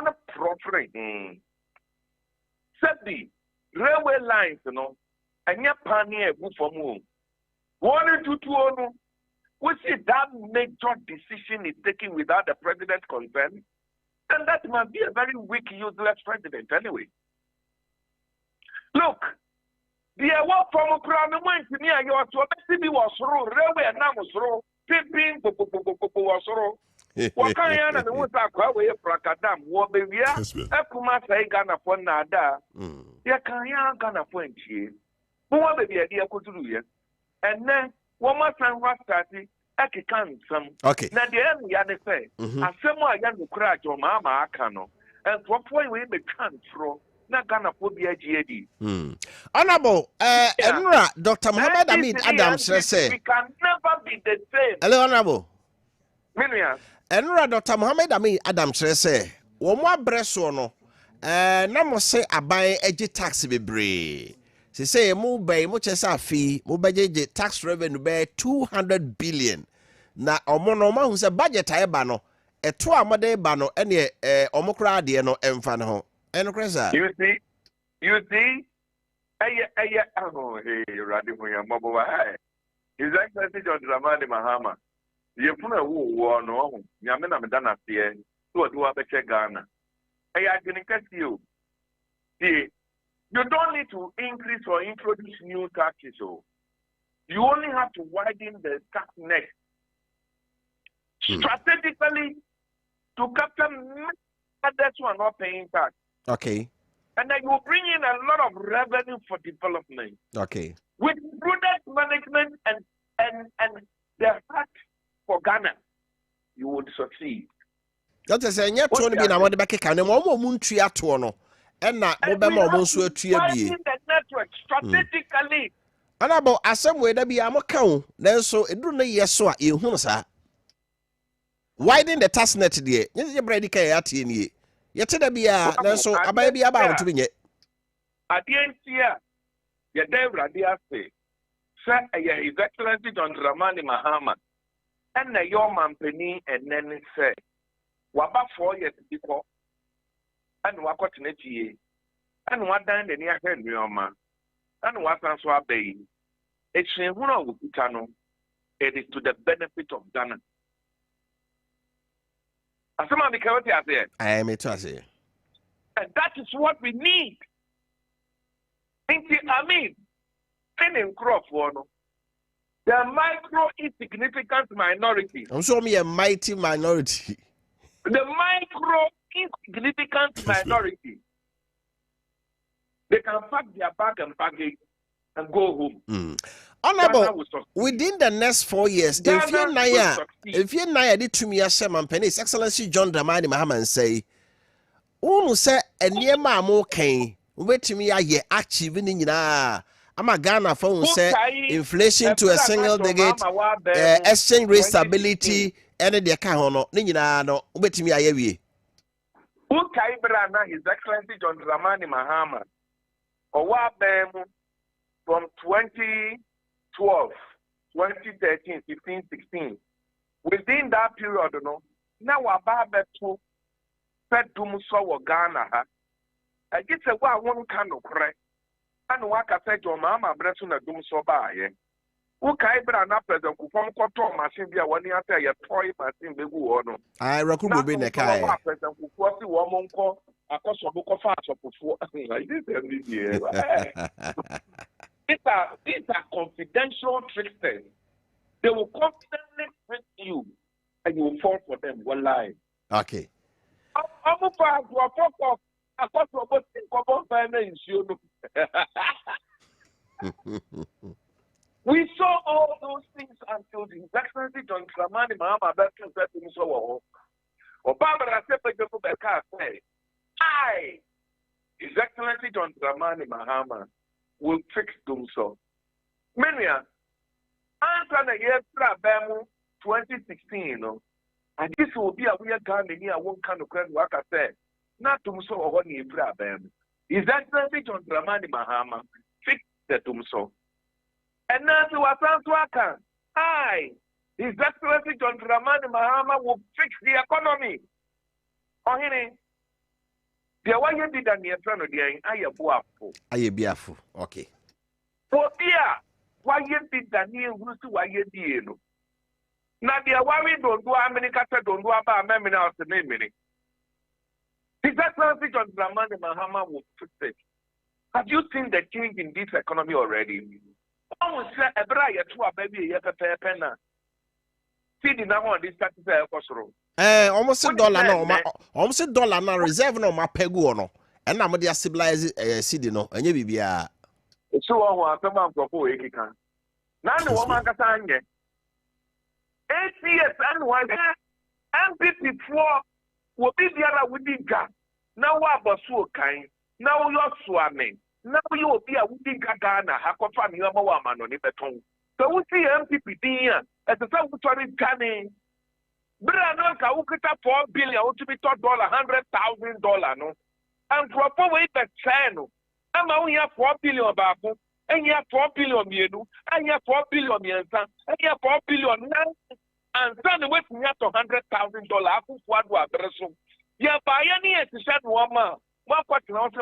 [SPEAKER 4] na pro free. Sabi railway lines no. Anya pani egu from home. 1 to 2 no. We see that major decision is taken without the president's consent, then that must be a very weak, useless president anyway. Look, the award from Ukraine went to me and you are to see was through railway and now was through pimping was through. What can you and what's that way prakadam? What baby? Ekuma say Ghana for nada. Ya can you Ghana for here? What baby idea could do here? And then one more time was starting.
[SPEAKER 1] Okay.
[SPEAKER 4] Now the end you say, as someone young crack your mama cano, and for point we may control. Not gonna put the GAD.
[SPEAKER 1] Honorable, Enra, Dr. Muhammad Amin Adams say,
[SPEAKER 4] we can never be the same.
[SPEAKER 1] Hello, Honorable.
[SPEAKER 4] Millions.
[SPEAKER 1] Enra, Dr. Muhammad Amin Adams say, one more bresso no, no say abai edge tax bebre. She say, move by much as a fee, move by tax revenue by 200 billion. Na omonoma who say budget I bano, a 2 amade bano, any omokra diano enfano.
[SPEAKER 4] You see, oh, hey, Radimuya Mobile, His Excellency John Dramani Mahama. You put a war no, Yamina Medana Fie, to do a better Ghana. I can catch you. See, you don't need to increase or introduce new taxes. So you only have to widen the tax net strategically to capture others who are not paying tax.
[SPEAKER 1] Okay.
[SPEAKER 4] And then you will bring in a lot of revenue for development.
[SPEAKER 1] Okay.
[SPEAKER 4] With prudent management and the heart for Ghana, you would succeed.
[SPEAKER 1] That is a new tone being a mother back and a moment to no. And not Mobama Monsu to be
[SPEAKER 4] the network strategically.
[SPEAKER 1] And about a some way that be a account, then so it don't yes, so you hunsa. Widen the task net dear, yes, your brady kay at ye. Yet there be a so a baby about to be it.
[SPEAKER 4] At the end here, your Debra dear say, Sir, His Excellency John Dramani Mahama, and the your man penny and then say, Waba 4 years before, and Wakot Netie, and what done the near Henry Oma, and what answer bay. It's a Huna Wukutano, it is to the benefit of Ghana. As some of the county are there.
[SPEAKER 1] I am it to say.
[SPEAKER 4] And that is what we need. I mean, in crop one, the micro insignificant minority.
[SPEAKER 1] I'm showing me a mighty minority.
[SPEAKER 4] The micro insignificant minority. They can pack their bag and package and go home.
[SPEAKER 1] Honorable, within the next 4 years, if you naya did to me a shaman penny, His Excellency John Dramani Mahama say, "Oh, say a near mammo cane, wait to me a year achieving in I'm a Ghana phone say inflation to a single digit, exchange rate stability, and the account, Nina, no, wait to me a year.
[SPEAKER 4] Who Kaibrana, His Excellency John Dramani Mahama, or what from 2012, 2013, 15, 16. Within that period, now about to fed Dumuso Ghana. I get a one kind of correct. And what I said to Mama Bresson at Dumuso by. Who Kaibra and President Kufon Koto machine be a 1 year after your toy machine be good.
[SPEAKER 1] I recommend being a guy.
[SPEAKER 4] President Kufosi woman call a cost of book of fast of 4. These are confidential tricksters. They will confidently trick you and you will fall for them. One lie.
[SPEAKER 1] Okay.
[SPEAKER 4] I'm a part of a couple of things. We saw all those things until the Excellency John Dramani Mahama Bertrand said to me, so, Obama said, I, His Excellency John Dramani Mahama, will fix them so. Many answer the year 2016, and this will be a weird time in here, one kind of credit work I said, not to so or one Bam. His Excellency John Dramani Mahama fix the Tumso. And now to Asantuaka, I, His Excellency John Dramani Mahama will fix the economy. Oh, the way you did that, your friend of the I
[SPEAKER 1] Biafu. Okay.
[SPEAKER 4] For dear, why you did that near Rusu, why you did. Now, dear, why we don't do America, don't do about memory out the name. His Excellency John Dramani Mahama will fix it. Have you seen the change in this economy already? Almost a bride to a baby, yet a penna. See the number of this $30.
[SPEAKER 1] Almost $1 now, reserve no my peguono, and I'm the civilized Sidino, and you be a.
[SPEAKER 4] So I come out for 4 acres. Now, the woman can 8 years and 1 MP4 will be the other with the gun. Now, what was so kind? Now you're swimming. Now you will be a woody Gagana, Hakofan, you are a man on the beton. So we see MPP here at the South Canning. Branaka, who could have $4 billion, to be $100,000, no? And for a way that channel. I'm only have $4 billion babu, and you have $4 billion yedu, and you have $4 billion yensa, and you have $4 billion now, and send away from you to $100,000. What was the result? Yeah, by any exception, woman, what question, and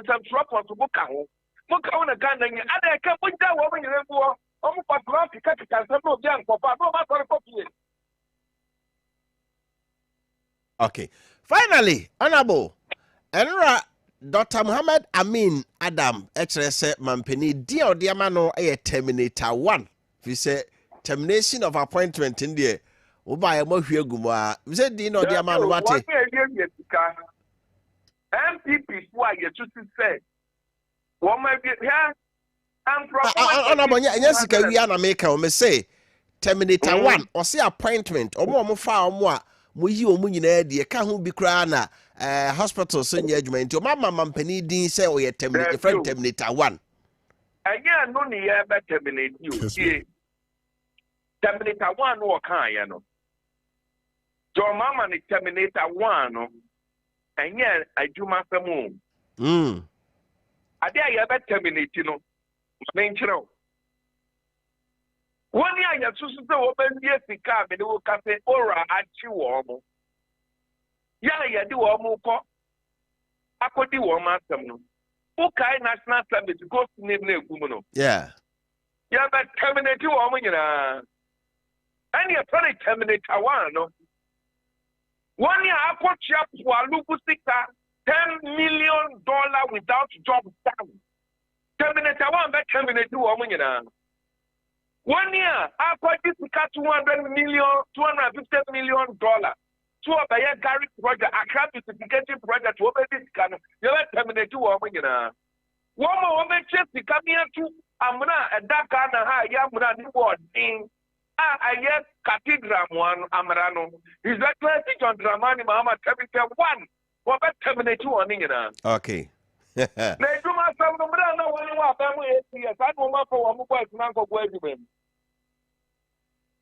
[SPEAKER 4] some drop on to book out. Book on a gun, and I can't put that woman in the war. Almost a drop, you can't get some of them for Papa,
[SPEAKER 1] okay. Finally, Honorable Enra Dr. Muhammad Amin Adam, HRS Mampeni, dear Diamano, a Terminator 1. We say termination of appointment in there. Uba a Mohia Guma. We said, Dino Diamano, what MPP, why you just said, what might be here? Honorable Jessica Viana Maker, or may say Terminator 1 or say appointment or more far more. Muyi omunyina de ka ho bi kra na hospital so nya adwuma nti o mama mampani din say o ye terminate friend Terminator 1
[SPEAKER 4] anya no ne ye be terminate you Terminator 1 no kan ya no jo mama ne Terminator 1 no anya adwuma samu ade ya be terminate no me nchiro one year, you choose to open the Fiscal, and you will cafe ora at you. You do a more I could do a master. Okay, national service goes to name Gumuno.
[SPEAKER 1] Yeah.
[SPEAKER 4] Yeah, but terminate you, woman. And you're probably terminate a one. 1 year, I put you up to a local $10 million without job done. Terminate a one, but terminate you, woman. 1 year, I put this $250 million. To a Gary project, a crap certification project, to open this can you let terminate two women. One woman just come here to Amuna and that kind of high Yamuna thing. I yes, Cathedral one, Amarano. His Excellency John Dramani Mahama Terminator 1. What about terminate two on in?
[SPEAKER 1] Okay.
[SPEAKER 4] They do my son, no matter when you are family 8 years. I don't want for one more person, Uncle Wedgman.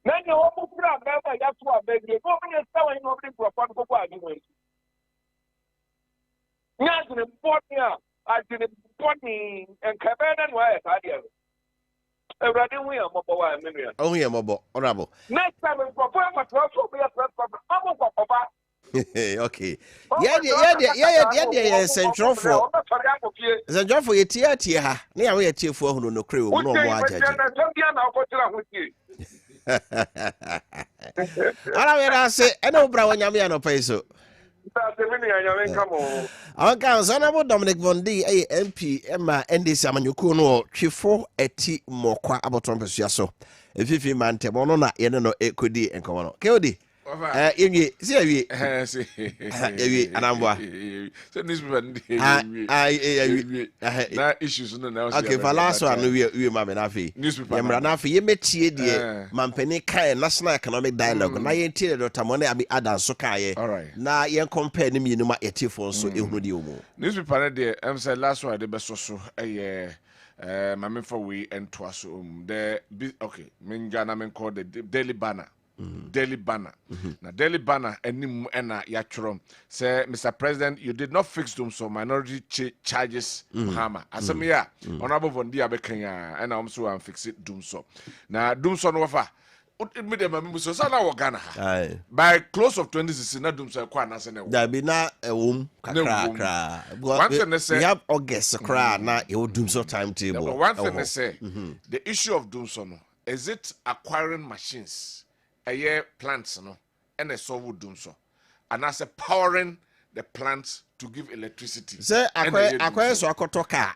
[SPEAKER 4] Then you almost grab that by that's what they go when you're selling nobody for a fun for argument. Yes, in 40 years, I did 40 and Kessben and where I did. Already we are mobile.
[SPEAKER 1] Oh, yeah, mobile. Honorable.
[SPEAKER 4] Next time, for be a press conference.
[SPEAKER 1] Okay. Yeah, Central for Central for your tear. Near we are tear for who no crew. No more. I say, I know, Brown Yamiano Peso. Our Honorable Dominic Bondi, MP, Emma, and this Amanukuno, Chifo, eti Mokwa, about Trumpus Yaso. If you man, Temonona, Yeno, Equity, and Comono. Kodi. Yemi, see, Anambwa.
[SPEAKER 2] Issues no.
[SPEAKER 1] Okay, for last one, we mama nafi.
[SPEAKER 2] Newspaper.
[SPEAKER 1] Nafi, you met the Mampeni Kai National Economic Dialogue. Na yenti Dr. Mone abi adan so kaye.
[SPEAKER 2] All right.
[SPEAKER 1] Na yen compare ni mi numa etifo so ehunu di omo.
[SPEAKER 2] Newspaper there, say last one the best so mame for we and twas the okay, Mingana men called the Daily Banner. Daily Banner. Now, Daily Banner, and Yatron say, Mr. President, you did not fix them so minority charges, Muhammad. As a mere honorable von Diabekanya, and I'm so fix it, doom so. Now, doom so no offer. By close of 2016, not doom so quite as an
[SPEAKER 1] there be na a womb, cra. One thing they say, we have August, cra, now you doom so timetable.
[SPEAKER 2] One thing they say, the issue of doom so is it acquiring machines? A year plants no and a so would do so and as a powering the plants to give electricity.
[SPEAKER 1] Say acquire so akotoka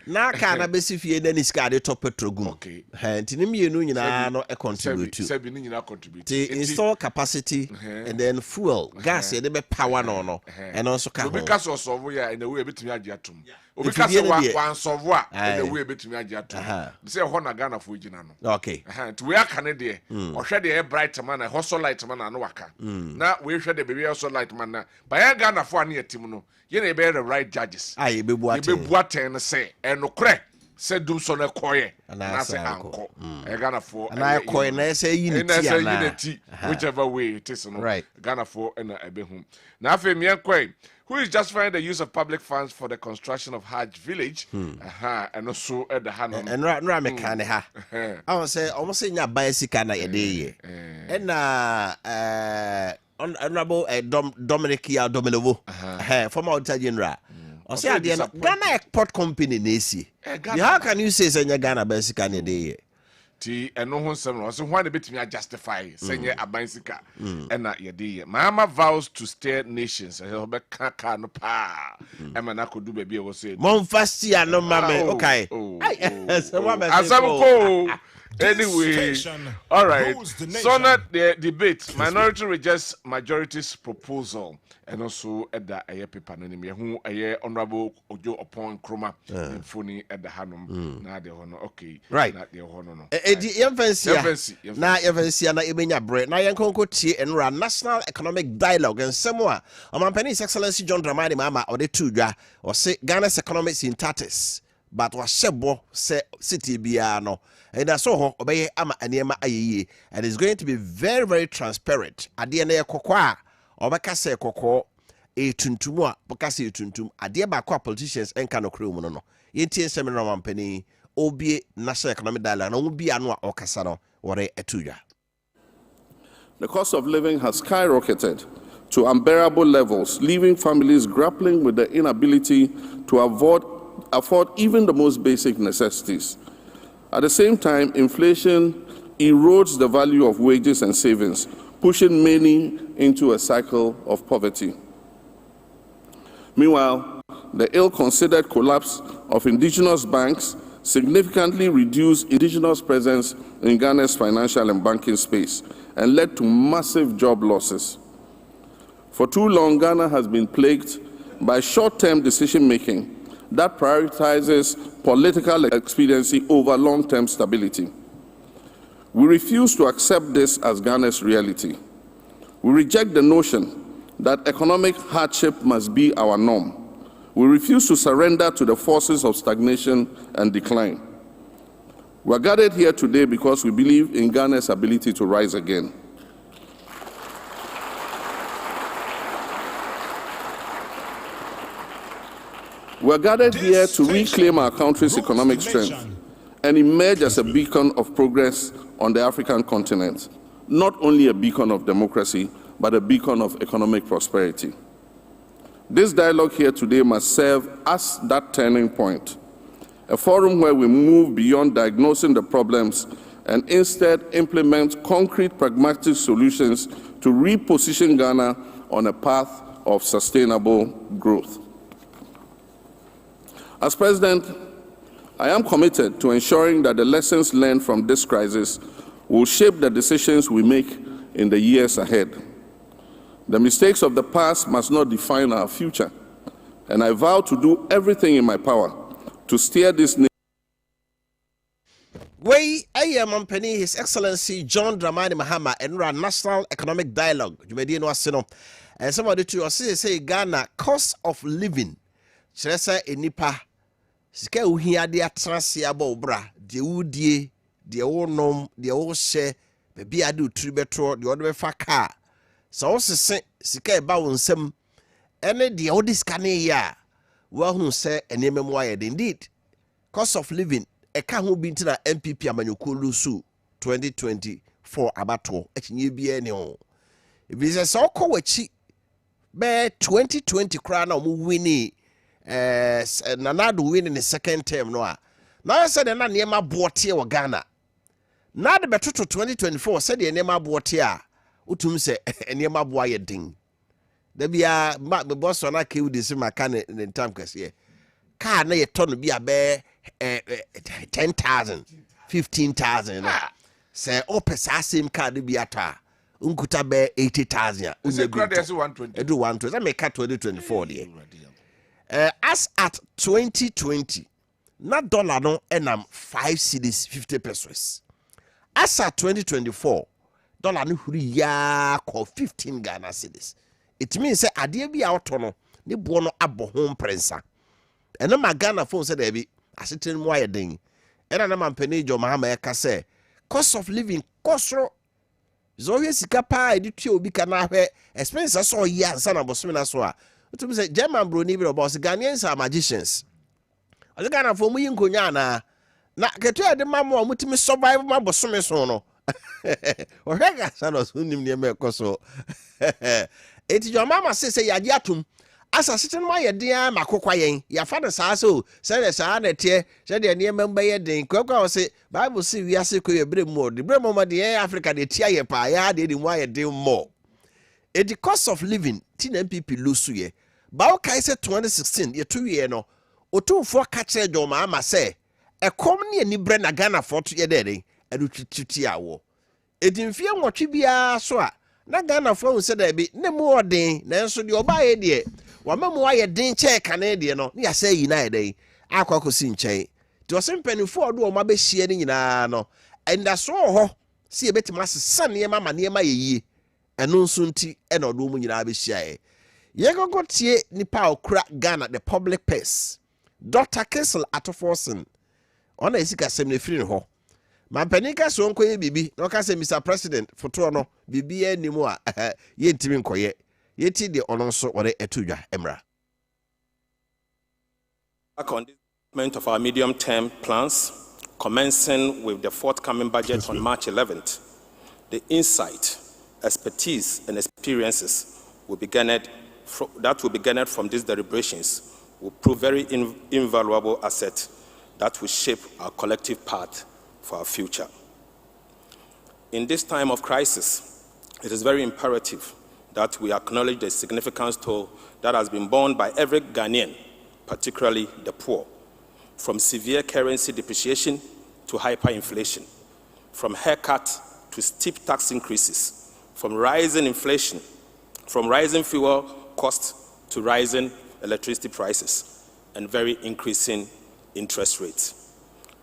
[SPEAKER 1] na ka na besifie na niska de top petrogum.
[SPEAKER 2] Okay.
[SPEAKER 1] Ntini mienu nyina no e contribute.
[SPEAKER 2] Sebi ni nyina contribute.
[SPEAKER 1] To install capacity and then fuel gas e dey be power no and also ka.
[SPEAKER 2] Obi ka so solve ya in a way betimi age atom. Obi ka so wan solve a in a way betimi age atom. Say ho na Ghana for gina no.
[SPEAKER 1] Okay.
[SPEAKER 2] To we aka ne de ohwe de bright man na hustle light man na no waka. Na we hwe de be hustle light man na by Ghana for na yatim no ye na be the right judges.
[SPEAKER 1] Aye be
[SPEAKER 2] buaten say no kre said do so na koye na say anko Ghana for
[SPEAKER 1] na koye na say unity
[SPEAKER 2] whichever way it is no
[SPEAKER 1] right.
[SPEAKER 2] Ghana for na ebehum na afi me koye who is justifying the use of public funds for the construction of Hajj village and also at the hand
[SPEAKER 1] and ra me kan ha I want say almost say nya bicycle na ye dey and honorable Dominic Dominovo former auditor general I say Ghana Export Company nesi. How can you say Ghana basically any day?
[SPEAKER 2] Ti eno ho nsem no so why na betimi justify senye abansika na ye dey. Mama vows to steer nations. E be kaka no pa. E ma na kodu ba bi e wo say.
[SPEAKER 1] Mon fastia no mame. Okay.
[SPEAKER 2] Azamko. Anyway, all right. So now the debate, minority rejects majority's proposal, and also at the air paper name who a honorable Ojo upon Chroma and Funny at the Hanum. Now the honor, okay,
[SPEAKER 1] right?
[SPEAKER 2] Not the honor.
[SPEAKER 1] The infancy now, infancy na imenya bread. Now yankonko tea and run national economic dialogue and somewhere. Among Penny's Excellency John Dramani Mama or the two or say Ghana's economics in tatters. But was shebo se city biano and that's so obey ama aniema aye and it's going to be very, very transparent ade na kokwa obeka se kokko e tuntum a boka se tuntum ade ba kwa politicians enka no kro mu no yentie seminar mampani obie national economic dialogue na obi anu a okasa no wore etudwa.
[SPEAKER 5] The cost of living has skyrocketed to unbearable levels, leaving families grappling with the inability to afford even the most basic necessities. At the same time, inflation erodes the value of wages and savings, pushing many into a cycle of poverty. Meanwhile, the ill-considered collapse of indigenous banks significantly reduced indigenous presence in Ghana's financial and banking space and led to massive job losses. For too long, Ghana has been plagued by short-term decision-making that prioritizes political expediency over long-term stability. We refuse to accept this as Ghana's reality. We reject the notion that economic hardship must be our norm. We refuse to surrender to the forces of stagnation and decline. We are gathered here today because we believe in Ghana's ability to rise again. We are gathered here to reclaim our country's economic strength and emerge as a beacon of progress on the African continent. Not only a beacon of democracy, but a beacon of economic prosperity. This dialogue here today must serve as that turning point, a forum where we move beyond diagnosing the problems and instead implement concrete, pragmatic solutions to reposition Ghana on a path of sustainable growth. As President, I am committed to ensuring that the lessons learned from this crisis will shape the decisions we make in the years ahead. The mistakes of the past must not define our future, and I vow to do everything in my power to steer this nation.
[SPEAKER 1] I am Company, His Excellency John Dramani Mahama, and run National Economic Dialogue. You may know Asino. And somebody to say Ghana cost of living. Chresa enipa. Sika uhia de atrasia bo bra. De udie, de onom, de o she, bebi ade utri betro, de odo befa car. So se sika e ba wonsem. Ene de o diskane ya. Wa hu se eneme mo ayede. Indeed. Cost of living eka ho bi ntina MPP amanyoko lusu 2024 abato echinye bi ene ho. Ebi se so ko wachi be 2020 kra na mo wini Nanado win in the second term no. Now said na niema boatie wo Ghana. Na de beto to 2024 said the niema boatie utum se niema boa ye din. Da bia me boss na ke wudi se maka ne time kase. Car na ye ton bia be 10,000 15,000 no. Say opesa same car de bia ta. Unkuta be 80,000.
[SPEAKER 2] Unse grade 120.
[SPEAKER 1] Edu 120. That make 2024 there. As at 2020, na dollar no enam 5 cedis 50 pesos. As at 2024, dollar no huri ya ko 15 Ghana cedis. It means say ade bi auto no ne bo no abo ho prensa. Eno ma Ghana phone say there be aseten mo ayeden. Ena na mampani jo mahama eka say cost of living kosro zo hwe sika pa editue obi kana hwe expense so ya nsa na bosom na so a to say German bro ni bi boss Ghanaians are magicians. Oze Ghana for mu yinkonya na ketu ade mamo mutimi survive ma bosom so no. O hwega sana so nim ne me koso. Eti jo mama say yaji atum asa sitin ma ye den makokwa yen ya fa ne saa so say ne saa na tie say de ne memba ye den kwakwa o say Bible say wi ase ko ye bremo de bremo ma de Africa de tia ye pa ya de mu aye den more. The cost of living tin MPP lusu ye ba o kai say 2016 ye 2 year no otumfo ka kire joma ama say ekom ne ani bre na Ghana for to ye de adu titi awo edimfie nwotwe bia so a na Ghana for hu say da bi ne mu odin na enso de oba ye de wa mamu aye den che kane de no ne ya say yina de akwakosi nchen ti o sempanifo odo o ma be hie ni nyina no enda so ho si e betima sane ma ne ma ye eno nso nti ena odo mu nyina be hia e ye gogotie nipa okura Ghana the public purse Dr. Fiscal Atoforsen ona esika sem ne firi ho mampanika so nkoye bibi no ka say Mr. President foto no bibi animu a ye ntimi nkoye ye ti de ono so ore etudwa emra
[SPEAKER 6] on development of our medium-term plans, commencing with the forthcoming budget on March 11th, the insight, expertise, and experiences will be garnered from these deliberations will prove very invaluable asset that will shape our collective path for our future. In this time of crisis, it is very imperative that we acknowledge the significant toll that has been borne by every Ghanaian, particularly the poor, from severe currency depreciation to hyperinflation, from haircut to steep tax increases, from rising inflation, from rising fuel costs to rising electricity prices, and very increasing interest rates.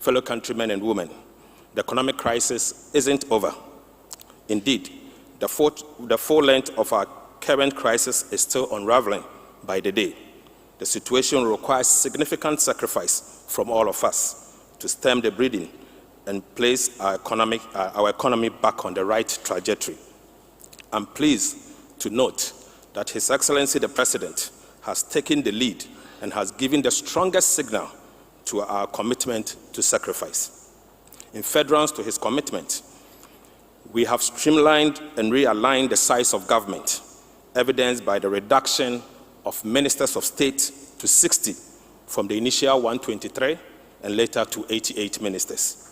[SPEAKER 6] Fellow countrymen and women, the economic crisis isn't over. Indeed, the full length of our current crisis is still unraveling by the day. The situation requires significant sacrifice from all of us to stem the bleeding and place our economy back on the right trajectory. I'm pleased to note that His Excellency the President has taken the lead and has given the strongest signal to our commitment to sacrifice. In furtherance to his commitment, we have streamlined and realigned the size of government, evidenced by the reduction of ministers of state to 60 from the initial 123 and later to 88 ministers.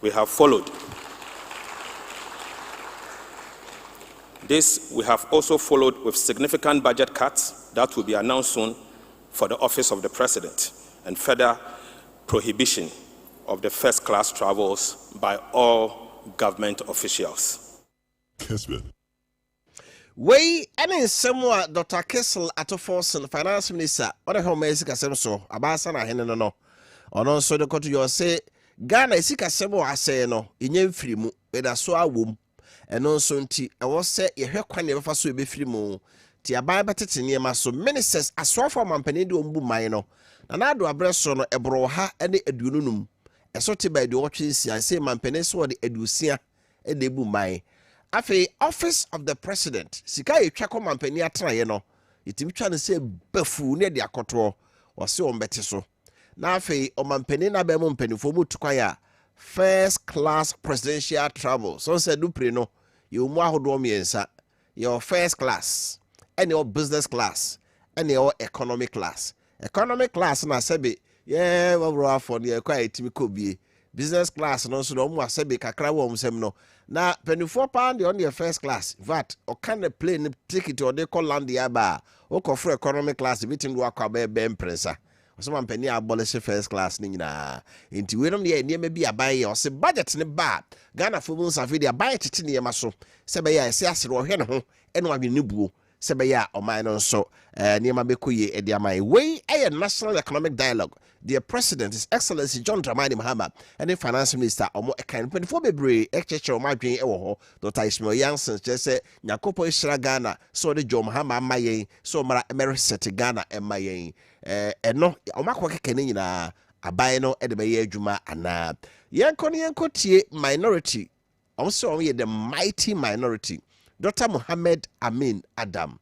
[SPEAKER 6] We have followed. We have also followed with significant budget cuts that will be announced soon for the office of the President and further prohibition of the first-class travels by all government officials.
[SPEAKER 7] Kessben.
[SPEAKER 1] Way any somewhere Dr. Kessel at a force and finance minister, or the home basic assembly so, Abasana Henno no. Or also the country you say, Ghana is sick as I say no, in yen free mu, with a so womb, and also tea, I was say, you hear quite never so be free mu. Tia Bible near my so ministers as so for Mampany do mino, and I do a breast on a broha and the edunum. A sort by the watches, I say Mampany so the educia, a debu my. Afe office of the president sika ye twako mampani atraye no yitimi twa ne se bafu ne de akoto wo se o mbete so na afe o mampani na ba mu mpanifo mu tukwa first class presidential travel so se dupre no ye mu ahodo miensa your first class and your business class and your economic class na sebe ye wobro afo ne kwa yitimi kobie business class no so no mu asebe kakra wo msem no na £24 on your first class VAT or can a plane ticket or they call land the aba or for economic class meeting work about empressa or some penny abolish first class nina into we don't near maybe a buy or say budget in the bar Ghana for months of video buy it in the maso sebaya says or hen and one nubu sebaya or mine so near my bekuye edia my way a national economic dialogue. The president, His Excellency John Dramani Mahama, and the finance minister, or more kind 24 February, Exchequer, my dream, Dr. Ishmael Jansen, just say, Nyakopo Ishra Ghana, so the John Mahama, my so Mara Emery Ghana, and my and no, Omako Kenina, Abayano, Edebay Juma, and Yankoni minority, also only the mighty minority, Dr. Mohammed Amin Adam,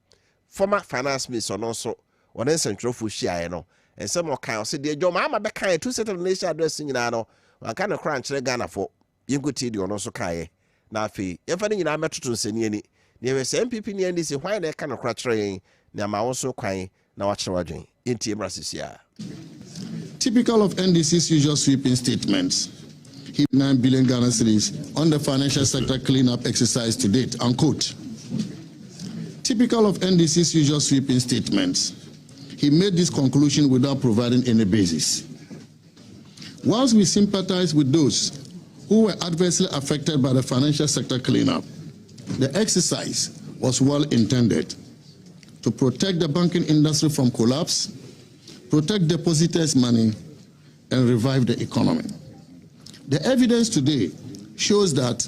[SPEAKER 1] former finance minister, and also one central Fushia, and some more kind of said, dear Joe, Mamma Bekai, 2 set of nation addressing in Ano, I kind of crunch Ghana for you good tea on also Kai. Now, fee, if any in our metro senior, near some people near this, why they kind of crutch rain, now my also crying, now watch the wagging in Team Rassisia.
[SPEAKER 8] Typical of NDC's usual sweeping statements, hit 9 billion Ghana cedis on the financial sector cleanup exercise to date, unquote. Typical of NDC's usual sweeping statements, he made this conclusion without providing any basis. Whilst we sympathize with those who were adversely affected by the financial sector cleanup, the exercise was well intended to protect the banking industry from collapse, protect depositors' money, and revive the economy. The evidence today shows that,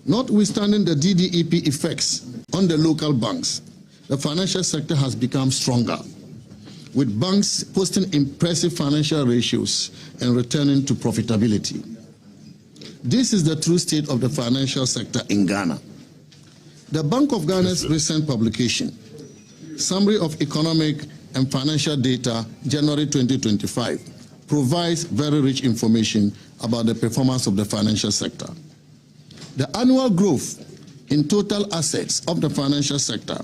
[SPEAKER 8] notwithstanding the DDEP effects on the local banks, the financial sector has become stronger, with banks posting impressive financial ratios and returning to profitability. This is the true state of the financial sector in Ghana. The Bank of Ghana's recent publication, Summary of Economic and Financial Data, January 2025, provides very rich information about the performance of the financial sector. The annual growth in total assets of the financial sector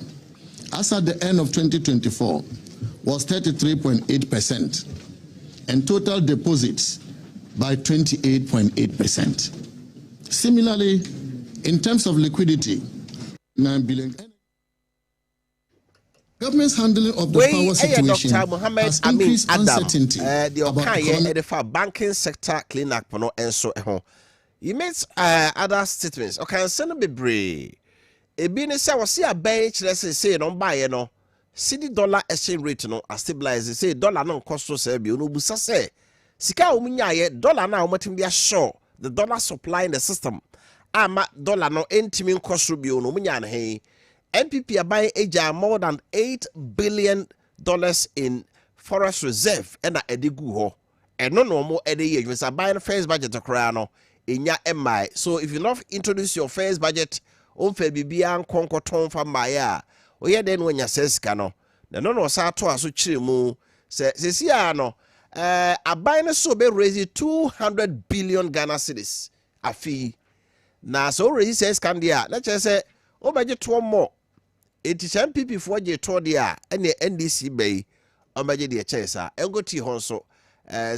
[SPEAKER 8] as at the end of 2024 was 33.8%, and total deposits by 28.8%. Similarly, in terms of liquidity, 9 billion. Government's handling of the power situation has increased uncertainty about
[SPEAKER 1] the banking sector cleanup and so on. He makes other statements. Okay, send me brave. A business I was see a bench, let's say, don't buy no. City dollar exchange rate no a stabilize say dollar no cost so say bi no busa say sika omunya ye dollar na omatim bia sure the dollar supply in the system ama dollar no entimi cost bi no omunya na he NPP abai eja more than $8 billion in forest reserve and a edigu ho and no more edi ye you say buy the first budget akra no enya mi so if you not introduce your first budget on fe bibia nkonkoton fa maya oye den wanya sesika no no sa to aso kire mu se sia no aban no so be raise 200 billion Ghana cedis afi na so raise sesika dia na che se o beje to mo eticham pipi fo je to dia ene NDC bay o beje de che sa engoti ho so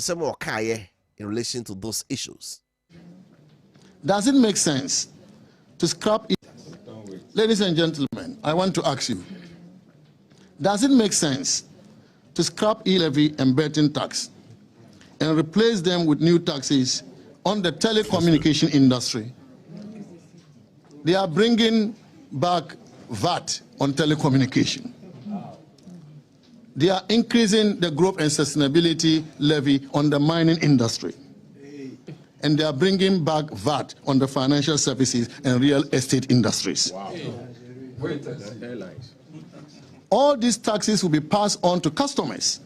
[SPEAKER 1] some more kaye in relation to those issues.
[SPEAKER 8] Does it make sense to scrap it? Ladies and gentlemen, I want to ask you, does it make sense to scrap e-levy and betting tax and replace them with new taxes on the telecommunication industry? They are bringing back VAT on telecommunication. They are increasing the growth and sustainability levy on the mining industry. And they are bringing back VAT on the financial services and real estate industries. Wow. All these taxes will be passed on to customers,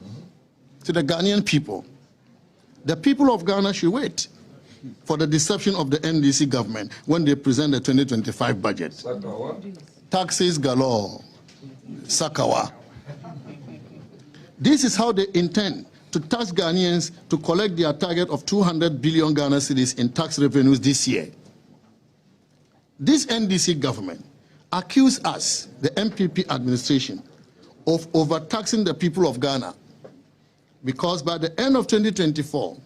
[SPEAKER 8] to the Ghanaian people. The people of Ghana should wait for the deception of the NDC government when they present the 2025 budget. Taxes galore, Sakawa. This is how they intend to tax Ghanaians to collect their target of 200 billion Ghana cedis in tax revenues this year. This NDC government accused us, the MPP administration, of overtaxing the people of Ghana, because by the end of 2024,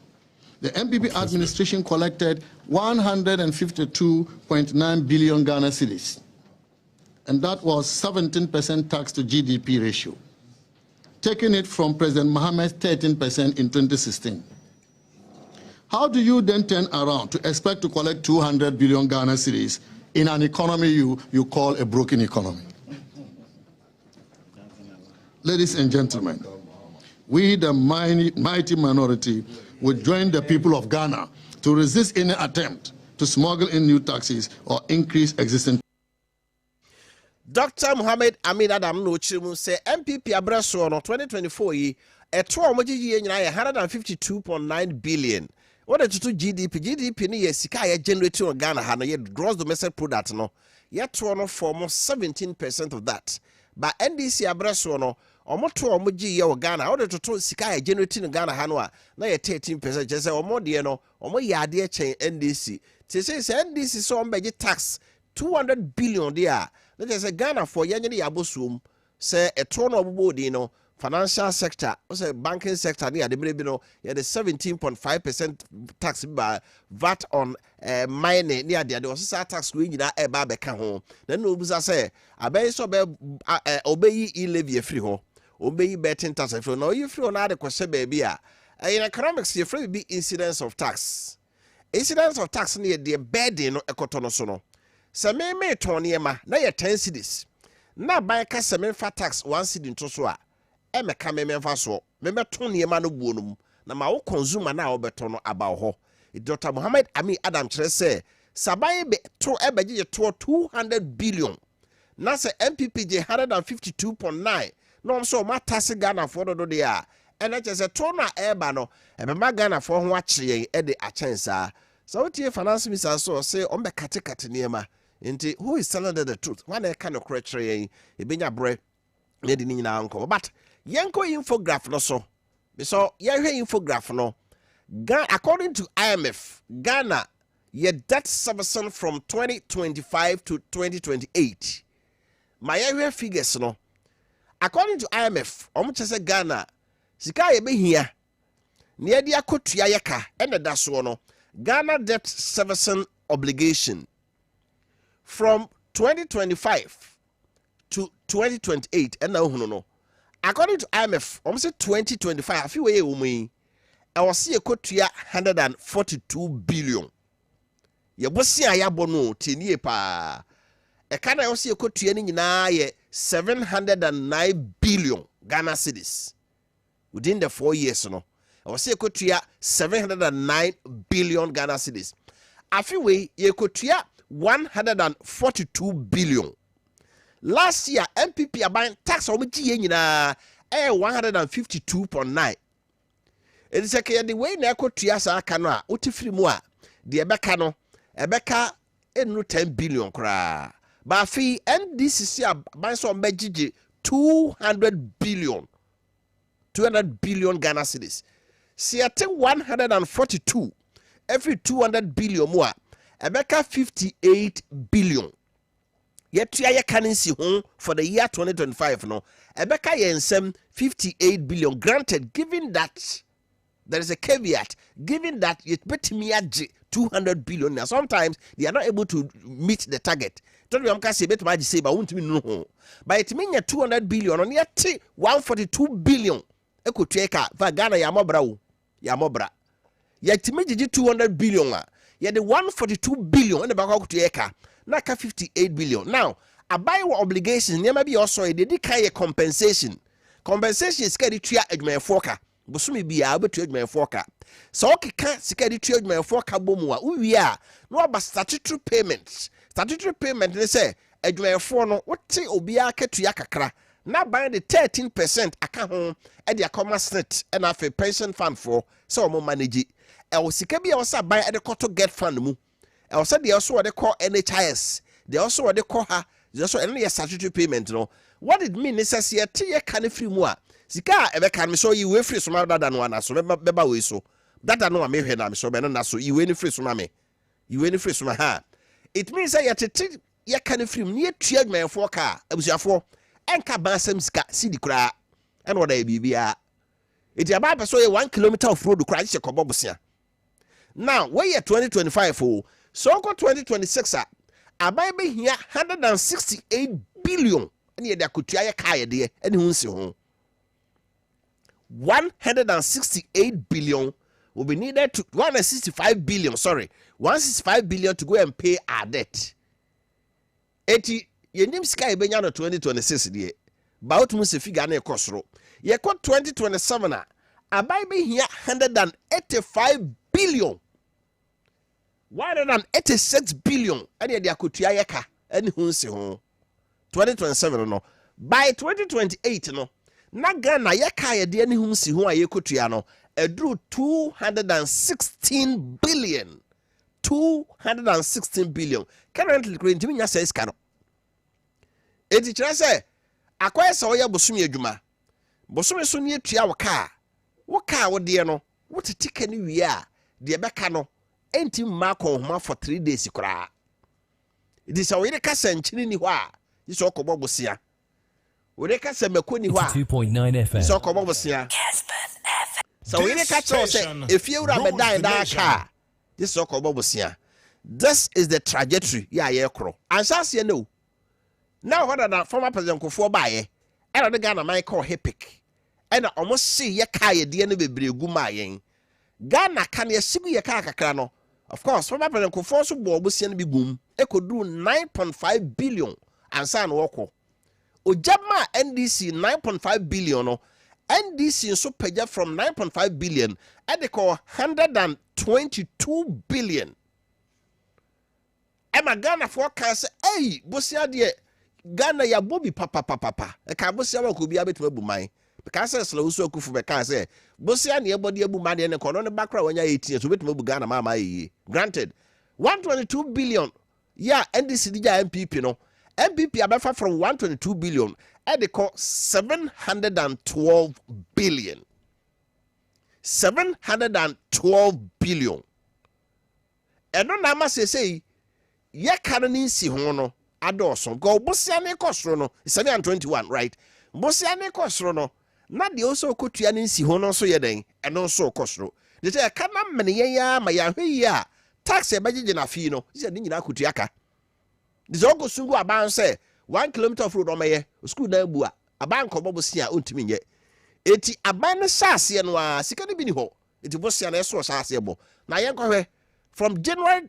[SPEAKER 8] the MPP administration collected 152.9 billion Ghana cedis, and that was 17% tax to GDP ratio, taking it from President Mohammed's 13% in 2016. How do you then turn around to expect to collect 200 billion Ghana cedis in an economy you call a broken economy? Ladies and gentlemen, we, the mighty minority, will join the people of Ghana to resist any attempt to smuggle in new taxes or increase existing.
[SPEAKER 1] Dr. Mohammed Amin Adam no chimu say MPP abreso no 2024 yi eto omoji ye nyina ye 152.9 billion. What to GDP ni ye sika ye generate on Ghana ha no ye gross domestic product no ye to no for 17% of that. But NDC abreso no omoto omoji ye o Ghana what to sika ye generate in Ghana ha no a na ye 13% je say omo de no omo ye ade chen NDC. Say NDC so ombeji tax 200 billion there. Let us say Ghana for Yanyani Yabosum, say a turn of body, no financial sector, say banking sector near the Bribino, yeah, the 17.5% tax by VAT on mining near the other tax green in a barbecan home. Then Ubuza say, I bet so obey levy free home, obey betting tax if you know if you're not a question baby. In economics, you free be incidence of tax. Incidence of tax near the bedding a cotonosono. Se me toniema na ye 10 cedis na ban ka se me fa tax 1 cedi nto so a e me ka me fa so me toniema no buonum na ma wo consumer na wo beto no aba ho. Dr. Mohammed Amin Adam kire se saban be to e beje to 200 billion na se MPP je 152.9 no so ma tax Ghana for do de a e na che se to na e ba no e be ma Ghana for ho a kire e de a chensa so what ye finance minister so say on be kate niema. Inti who is telling the truth? One kind of correct e benya bre ne di nyina anko. But yenko infograph no so. So yenhwe infograph no. According to IMF, Ghana ye debt servicing from 2025 to 2028. My yenhwe figures no. According to IMF, say Ghana sika ye be hia. Ne dia kotua yeka ene da so no. Ghana debt servicing obligation from 2025 to 2028 and now no. According to IMF, say 2025 afi we umi e was see a kotua 142 billion. Ye bosi ayabo no tenie pa. E kana yo see a kotua ni nyina ye 709 billion Ghana cedis within the 4 years no. I was see a kotua 709 billion Ghana cedis. Afi we ye kotua 142 billion. Last year, MPP aban tax omuji ye nyina 152.9. It is like the way na kotua sa aka no a otifiri mu a de ebeka no ebeka enu 10 billion kra. Ba fi NDC aban so mbejije 200 billion Ghana cedis. See at 142 every 200 billion more. Ebeka 58 billion. Yet ye currency home for the year 2025 no. Ebeka yensem 58 billion. Granted, given that there is a caveat, given that it bet me at 200 billion. Now sometimes they are not able to meet the target. Don't you say bet my say but won't mean no. But it mean 200 billion on yet 142 billion. Eko tueka va Ghana ya mobra ya mobra. Yet me 200 billion. Yeah, the 142 billion in the back of the eka. na ka 58 billion. Now abai wa obligations niam bi also e dey kan ye compensation is ka di tua adwumayefo ka bosumi bia obetu adwumayefo ka so okeka sika di tua adwumayefo ka bomu a uwie a no aba statutory payment ne say adwumayefo no wote obia ketua kakra na ban the 13% aka ho e de akoma snit and afa pension fund for so mo manage e o sika bia o sa ban e de koto get fund mu e o sa de also de call NHIS they also de call her just any statutory payment no what it mean is say ye can free mu a sika e be kan me so you we free so ma dada no ana so be ba we so dada no me hwe na me so be no na so you we ni free so ma me you we ni free so ma ha it means say ye can free mu ye tua adwumayefo ka abusuafo enka bansam sika sidi kura en woda e bibia iti aba pe so ye 1 kilometer of road kura che kobo bosia now we ye 2025 oh so go 2026 abai be hia 168 billion ene ye da kotua ye ka ye de ene hu nsi ho 168 billion will be needed to 165 billion to go and pay our debt. Eti yenim sika ebenya no 2026 de ba otumu se figure na ekosoro ye ko 2027 a abai be hia 185 billion 186 billion ene de akotua ye ka ene hu nsi ho 2027 no by 2028 no na Ghana ye ka ye de ene hu nsi ho a ye kotua no edru 216 billion 216 billion currently ntimi nya say iska no eti kire say akoye se oya bosumi adwuma bosumi so ne atua wo ka wo de no wo titika ni wie a de beka no enti ma ko homa for 3 days kura edi se oye ka sanchini ni ho a iso okobo bosia we ka se makoni ho a
[SPEAKER 7] 2.9 FM
[SPEAKER 1] so okobo bosia
[SPEAKER 7] Kessben FM
[SPEAKER 1] so we ka tell say efie wura bedan da ka this okobo bosia this is the trajectory ye kro ansase no now what that former president Kofo baye e no Ghana man call Hepic e na almost see ye ka ye de ne bebregu ma yen Ghana kan ye sigu ye ka kakra no of course former president Kofo so bo obosia no bi gum e kodu 9.5 billion ansa no woko ojama NDC 9.5 billion no NDC so paya from 9.5 billion and they call 122 billion Emma Ghana forecast hey bosia de Ghana ya bobi papa e ka bosia wa ko bia betu abu man because say slow so kufu be kan say bosia ne ebodi abu man ne kono ne bakra wanya 18 so betu abu Ghana mama yi granted 122 billion yeah NDC dija MPP no MPP abefa from 122 billion and they call 712 billion 712 billion eno na ma say ye kanani si ho no adoso go bosia ne kosoro no 721 right bosia ne kosoro no na de also kotua ne si ho no so ye den eno so kosoro de say kana mene ye ya ma ya hwe ya tax e bagye na fi no se ne nyina kotua ka de so go sungu aban say 1 kilometer of road o meye school na abu a aban ko bosia ontimi nye eti aban no saase no a sika ne bi ni ho eti bosia na so saase bo na ye nkɔhwe from January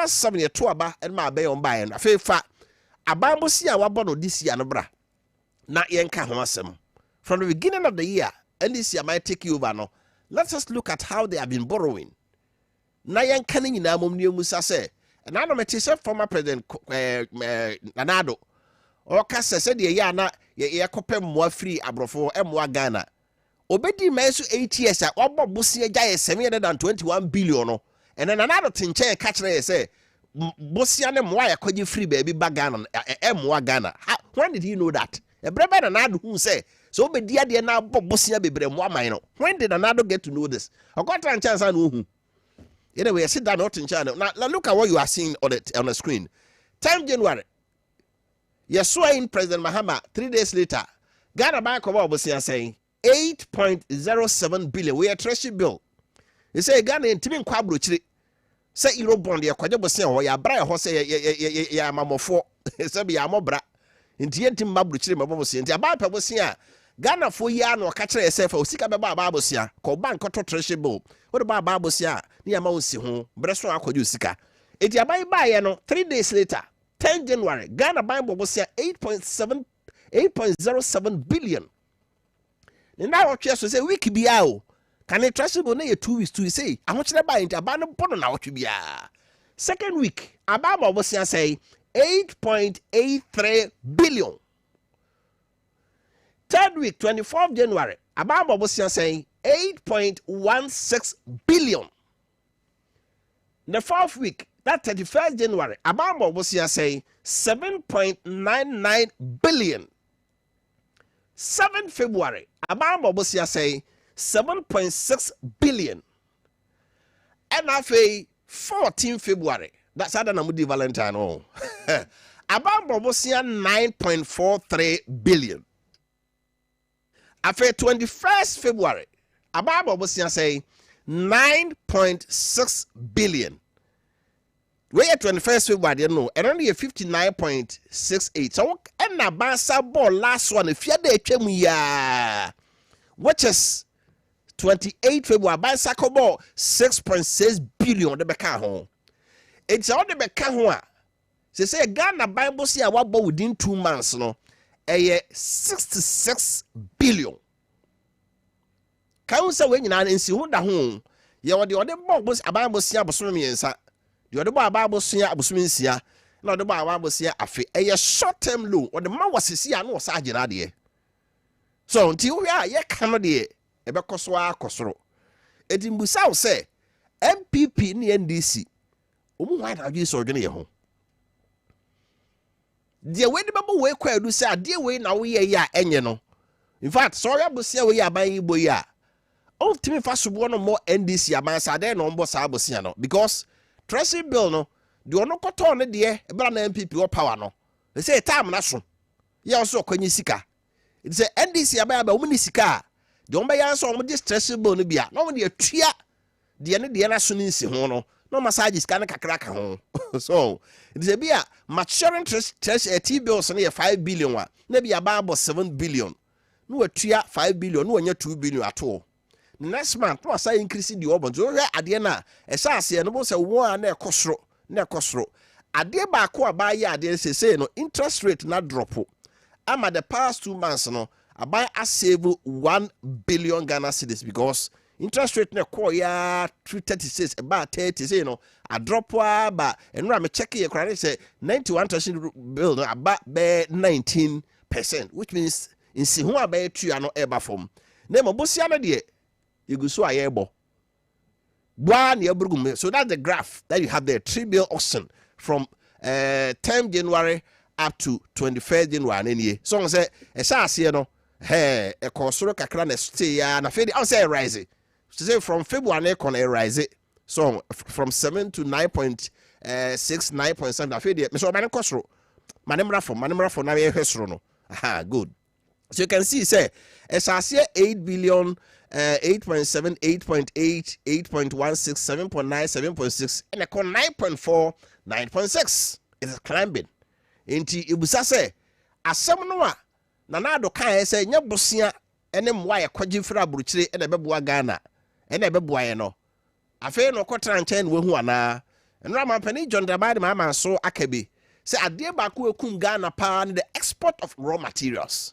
[SPEAKER 1] 7 to aba and my bay on buy and a fa aban bosia wabono this year no bra na yenka ho asem from the beginning of the year and this year might take you over no let us look at how they have been borrowing na yenka ni nyina mom ne musa say and I know me former president Nanado o ka se de ya na ye kopem mo free abrofo emwa Ghana obedi mesu 8 years a obo bosia gya ye 721 billion no and then another thing catch na say bosia ne mo ya kwaji free baby ba Ghana emwa Ghana when did he know that e brebe na Nanado who say so obedi ade na bosia bebre mo aman no when did Nanado get to know this I got a chance and who anyway I sit down not in China now look at what you are seeing on the screen time January you saw in President Mahama 3 days later Ghana Bank of Obosia saying 8.07 billion we are treasury bill he say Ghana intimi kwa brochire say euro bond ye kwaje bosia ho ya bra ho say ya mamofo say be ya mobra inti entim mabrochire mabosia inti aba pa bosia Ghana fo ya no ka kire yourself osika be ba bosia ko bank to treasury bill wo de ba bosia ni ya ma onsi ho breso akwaje osika eti abai ba ye no 3 days later 10 January, Ghana Bible was here 8.07 billion. Now what you say week be out. Can it trust you 2 weeks to say? I want you to buy into a banner bottle now to be second week, Ababa was here say 8.83 billion. Third week, 24th January, Ababa was here saying 8.16 billion. The fourth week, that 31st January, Ababa was here saying 7.99 billion. 7th February, Ababa was here saying 7.6 billion. And after 14th February, that's how the Valentine. Oh, Ababa was here 9.43 billion. After 21st February, Ababa was here saying 9.6 billion. We at 21st February, you know, and only 59.68. So, and a basa ball last one, if you're there, which is 28 February, basa ball 6.6 billion. The Becca home. It's all the Becca home. They say Ghana Bible see what within 2 months, no. 66 billion. Can we say when you are in Sihuda home? You are the other box about Bosia Bosumi, the other Bible Sia Bosuminsia, not the Bible Sia Afi, a short term loan, or the man was see and was Sergeant Adia. So until we are yet Canada, a Becoswa Cosro. It in Busau say MPP in the NDC. Why have you so home? Dear way the Bible way quite do say, dear way now we are no. In fact, sorry, I will say we are buying boya. Oh, Timmy fast one more NDC amansa there no boss abosiano because Treasury bill no the ono koto ne de e bra na MPP or power no. They say time na so. Ya also kwanyi sika. It say NDC abaya ba umni sika. The on ya so this Treasury bill no bia. No de atua de ne de na so ni nsi ho no. No massage sika na kakra ka ho. So, it is a bia maturing Treasury T bills no 5 billion wa. Na bia about 7 billion. No atua 5 billion no anya 2 billion at all. Next month, no say increasing the urban. So at the end, a sassy and almost a one near costro. A dear back or buy ya, they say no interest rate not drop. I'm at the past 2 months, no, I buy a save 1 billion Ghana cedis because interest rate na core ya 336 about 30 say no, a drop but and I'm checking your credit say 91% bill about 19%, which means in Sihua Bay 2 are not ever from. Name a Bosiana dear. You go so ayebo. So that's the graph that you have there. 3 bill auction from 10 January up to 21st January. So I say, a no, hey, a consoro kakra na stay ya na fedi. I say rise. So say from February kon rise. So from 7 to 9.6, 9.7. Na fedi. Me so mane consoro. Manemra from na we hwesoro no. Aha, good. So you can see say, as I say 8 billion. 8.7, 8.8, 8.16, 7.9, 7.6, and I call 9.4, 9.6. It's climbing. Inti ibusa say, asem no a na do kan say nya bosia ene mwa ye kwaji fra buruchire ene beboa Ghana ene beboa ye no afi no kotra nchen we hu ana enra mampani John Dramani ma so akabi say ade ba ko ekum Ghana pa the export of raw materials.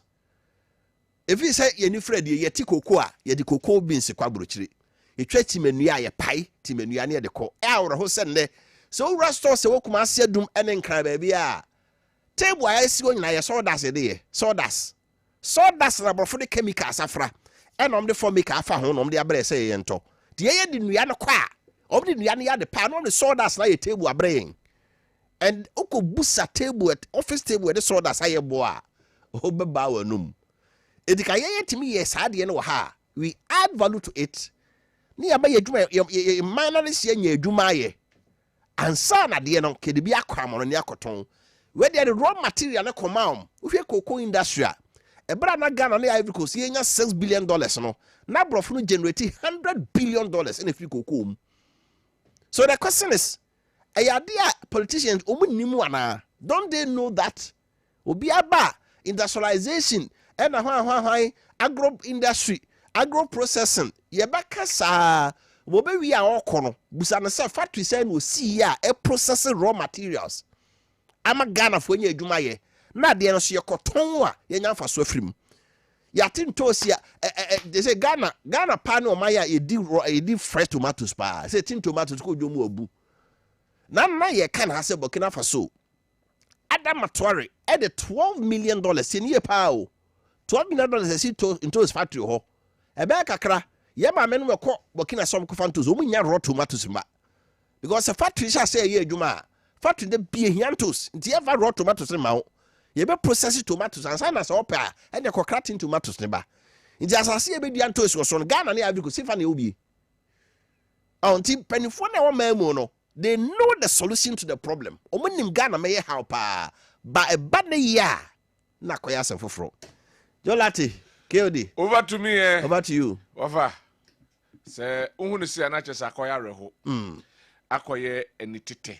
[SPEAKER 1] If you say you Fred, you ti cocoa, you the cocoa beans kwa buruchiri. You try timenua ye pie, timenua near the co. Our who send there. So Rastor se wokuma sia dum enen kra baby a. Table I see when I saw that day. Sawdust. Sawdust na bro for the chemicals afra. And the for make afa ho no the abre say yento. The ye di nua no kwa. Ob di nua ne the pan on the sawdust na ye table abre. And oko busa table at office table the sawdust aye boa. Obeba wanum. We add value to it. Near by a minor is ye do my and son at the end of Kedibia cram on Yakoton. Where they the raw material come out, with your cocoa industry. A brand gun on the Ivory Coast, $6 billion. No, now Brofunu generating $100 billion in a few cocoa. So the question is, a idea politicians don't they know that? Obiaba industrialization. And agro industry, agro processing, yebaka sa wobe we are all kono. Busana sa factory say no see ya processing raw materials. ama Ghana for nye adwuma ye na de no so ye koton a ye nya fa so afrim ya tintosia they say Ghana pa no maya ye di fresh tomatoes pa say tin tomatoes ko dwomu abu na ye kan ha se Burkina Faso Adam Matware at the $12 million senior power $12 million into his factory ho ebe kakra ye ma men we ko Burkina some ko fantos o munya raw tomatoes ma because the factory sha say ye adwuma factory de bie hiantos nti ever raw tomatoes ma wo ye be process tomatoes and sana so pa e de kokra tin tomatoes ne ba nti asase ye be diantos wo so no Ghana ne abiko sifa ne obi onti penifo na wo ma mu no they know the solution to the problem omonim Ghana me ye how pa ba e ba ne ya na koya se foforo Jolati KOD
[SPEAKER 2] over to me
[SPEAKER 1] over to you
[SPEAKER 2] Wofa se uhunu si anache sa akoya reho akoye enitete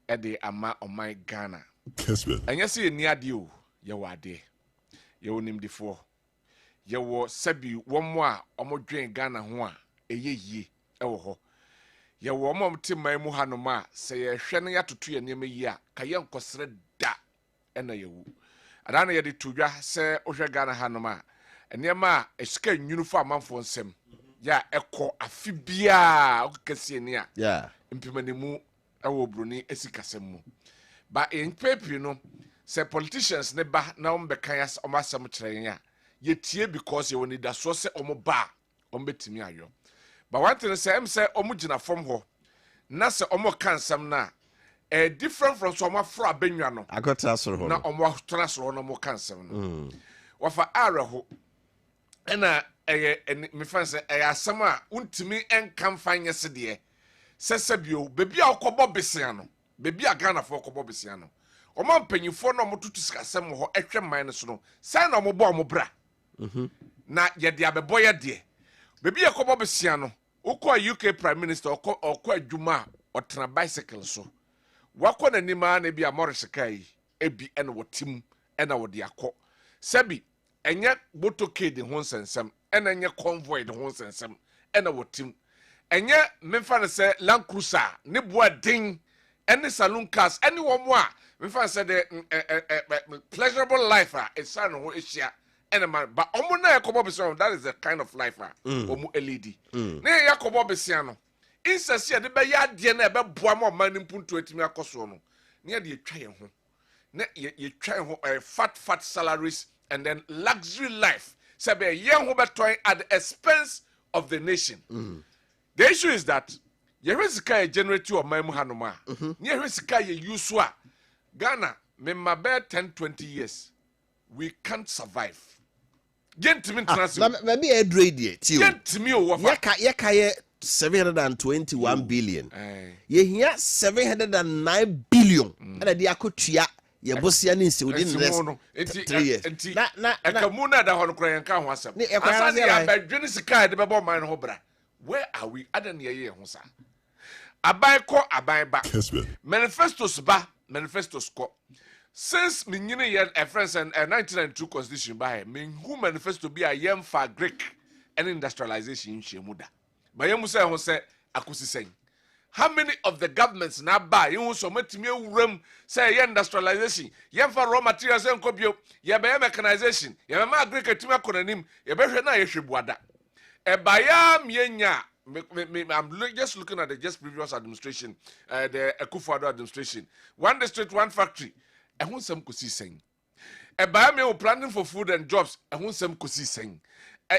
[SPEAKER 2] e de ama oman Ghana
[SPEAKER 9] Kessben
[SPEAKER 2] anya se ni ade o ye wade ye onimdifo ye wo sabi womo a omodwen Ghana ho a eye yie e wo ho ye wo mom te man mu hanom a se ye hwe ne yatoto ye neme yi a ka ye nkosere da e na ye wu ada na ye de tudwa se ohwe Ghana hanom a enema esika nwunu fa amanfo nsem ya ekọ afibia okese ni a impimanimu ewo broni esikasem mu ba in paper no se politicians ne ba na ombekan ya omasem kyerɛ ya yetie because ye woni da so se omoba ombetimi ayo ba wantin se em se omugina from ho na se omo kansam na different from so omafro abenwa no
[SPEAKER 1] akota soro ho
[SPEAKER 2] na omo transfer no mo kansam no wafa ara ho ena me fanse asam a untimi enkam fanye se de sesebio bebi a okobo besia no bebi a Ghana fo okobo besia no omo mpanyifo no motutu sikasem ho ehwe man no so no sai na omo bo omo bra na ye de abebo ye de bebi a okobo besia no ukọ UK Prime Minister okọ adwuma otena bicycle so wakọ nanima na bi a Morris kai ebi ene wotim ena wo de akọ sebi enye motorcade ho nsensem ena enye convoy de ho nsensem ena wotim enye memfa ne se Land Cruiser ne boa din ene saloon cars ene wo mo a memfa se de pleasurable life a esa no ho ehia ene man ba omo na yakobo besia that is the kind of life a omo LED ne yakobo besia no insase de be ya de na be boa ma man mpuntu atimi akoso no ne de etwa ye ho ne ye twa ye ho fat salaries and then luxury life say be ye ho betoy at the expense of the nation. The issue is that ye risika generate your man mu hanoma ne risika ye use a Ghana me mabe 10-20 years we can't survive. Gentlemen,
[SPEAKER 1] maybe a dread ti
[SPEAKER 2] Gentlemen,
[SPEAKER 1] yeka 721 billion. Ye here 709 billion. And the akotua ye bosia ni se within the rest 3 years. Na
[SPEAKER 2] ekamuna da hono kran kan ho asem. Asase ya badwene sika de bebo man ho bra. Where are we? Adan ye ho sa. Aban ko aban ba. Manifestos ba, manifestos ko. Since me nyine ye a friends and 1992 constitution by me who manifesto be a yem for Greek and industrialization shemuda. But yemu say ho say akusi sen. How many of the governments na buy you so metimi ewuram say ye industrialization yem for raw materials en kobio ye be mechanization ye be ma Greek atimi akonanim ye be hwe na ye hwebuada. E baya mienya I'm just looking at the just previous administration, the Akufo-Addo administration. One district, one factory. I want some kusi saying. A buy me planning for food and jobs. I want some kusi saying.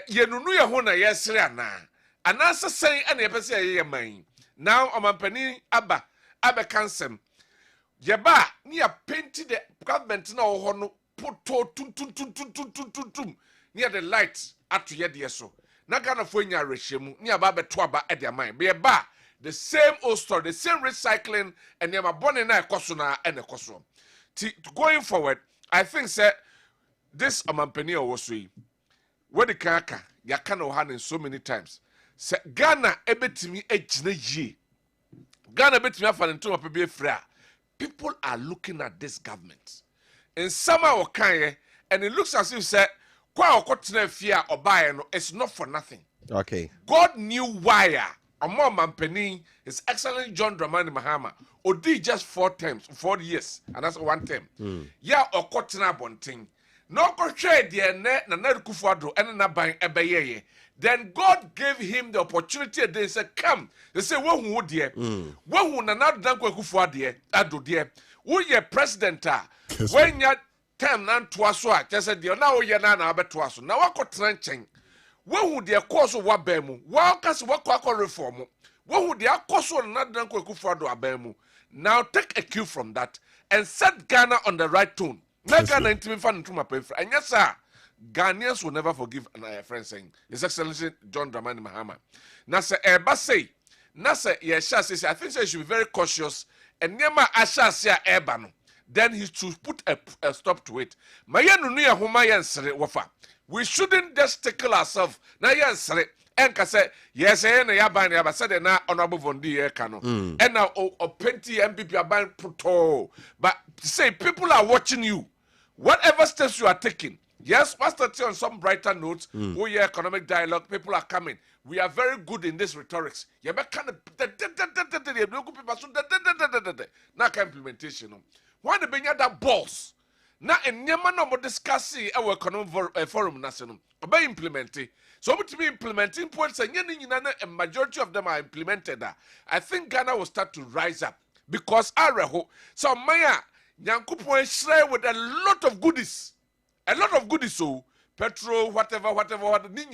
[SPEAKER 2] Ye no ya hona yes na. And answer saying any person ye mine. Now on my penny abba cansem. Yeba near painted the government now hono put tum near the lights at to yet so. Na Ghana for nya reshemu ni aba beto aba e dia man be ba the same old story, the same recycling and near my bonne na ekoso na and ekoso. Going forward, I think say this amampani owosui where the kaka ya kana ohanen so many times say Ghana ebetimi ejina yi Ghana betimi afa nto opebe afra. People are looking at this government in summer or kan and it looks as if say kwa okotena fia obaye no it's not for nothing.
[SPEAKER 1] Okay.
[SPEAKER 2] God knew why Omo Mampeni, His Excellency John Dramani Mahama, Odi just 4 years, and that's 1 term. Ya Okotena Bonting. No crochet dear net na Kufuado and na buying ebeye. Then God gave him the opportunity. They said, come. They say, "Wo dear, wo na na dankwa Kufuado dear, ado dear. Wo ye president when ya term nan twaso a chese dear na wo ye na abetwaso. Na wakotena nchen. Wo dear course wa bemu. Wa kasi wa kwa reform. Wo dear course na dankwa Kufuado abemu. Now take a cue from that and set Ghana on the right tone. Na Ghana intimi fan ntuma pefra. And yes sir, Ghanaians will never forgive a friend saying, His Excellency John Dramani Mahama. Na se eba say, na se yesha say, I think she should be very cautious. And nema asha say eba no. Then he should put a stop to it. Maya nunu ya huma yansere wafa. We shouldn't just tickle ourselves. Na yansere. Enka say, yes, na yaba na yaba. Said na honorable Vondi ye kano. And now plenty MPP aban puto. But say people are watching you. Whatever steps you are taking. Yes, Pastor T on some brighter notes. Oh yeah, economic dialogue. People are coming. We are very good in this rhetorics. You kind of now implementation. Why the benya that balls? Now in Yemen no more discussing our economic forum national. About implementing. So to be implementing points and a majority of them are implemented. I think Ghana will start to rise up because Areho. So Maya Nyankupon share with a lot of goodies. A lot of goodies, so petrol, whatever, will be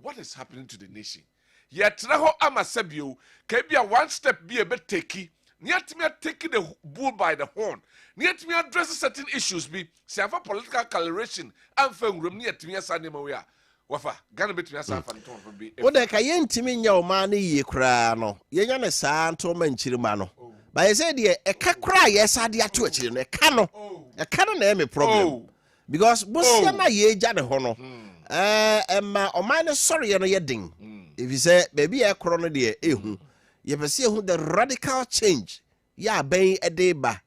[SPEAKER 2] what is happening to the nation? Yet, now I'm a Sebio, can be a 1 step be a bit takey, yet me taking the bull by the horn, yet me address certain issues, be say for political coloration, and film room near to me as animal. Wafa, Ghana bit me as a phantom for be.
[SPEAKER 1] What the Kayen Timmy your money ye crano, ye yana san to menchirimano. But I said, a cry, yes, I dear to a cano, a canon name a problem. Because Busiana ye jade hono. Sorry, you're yedding. If you say, baby, a corona dear, you see who the radical change. Ya bay a day ba.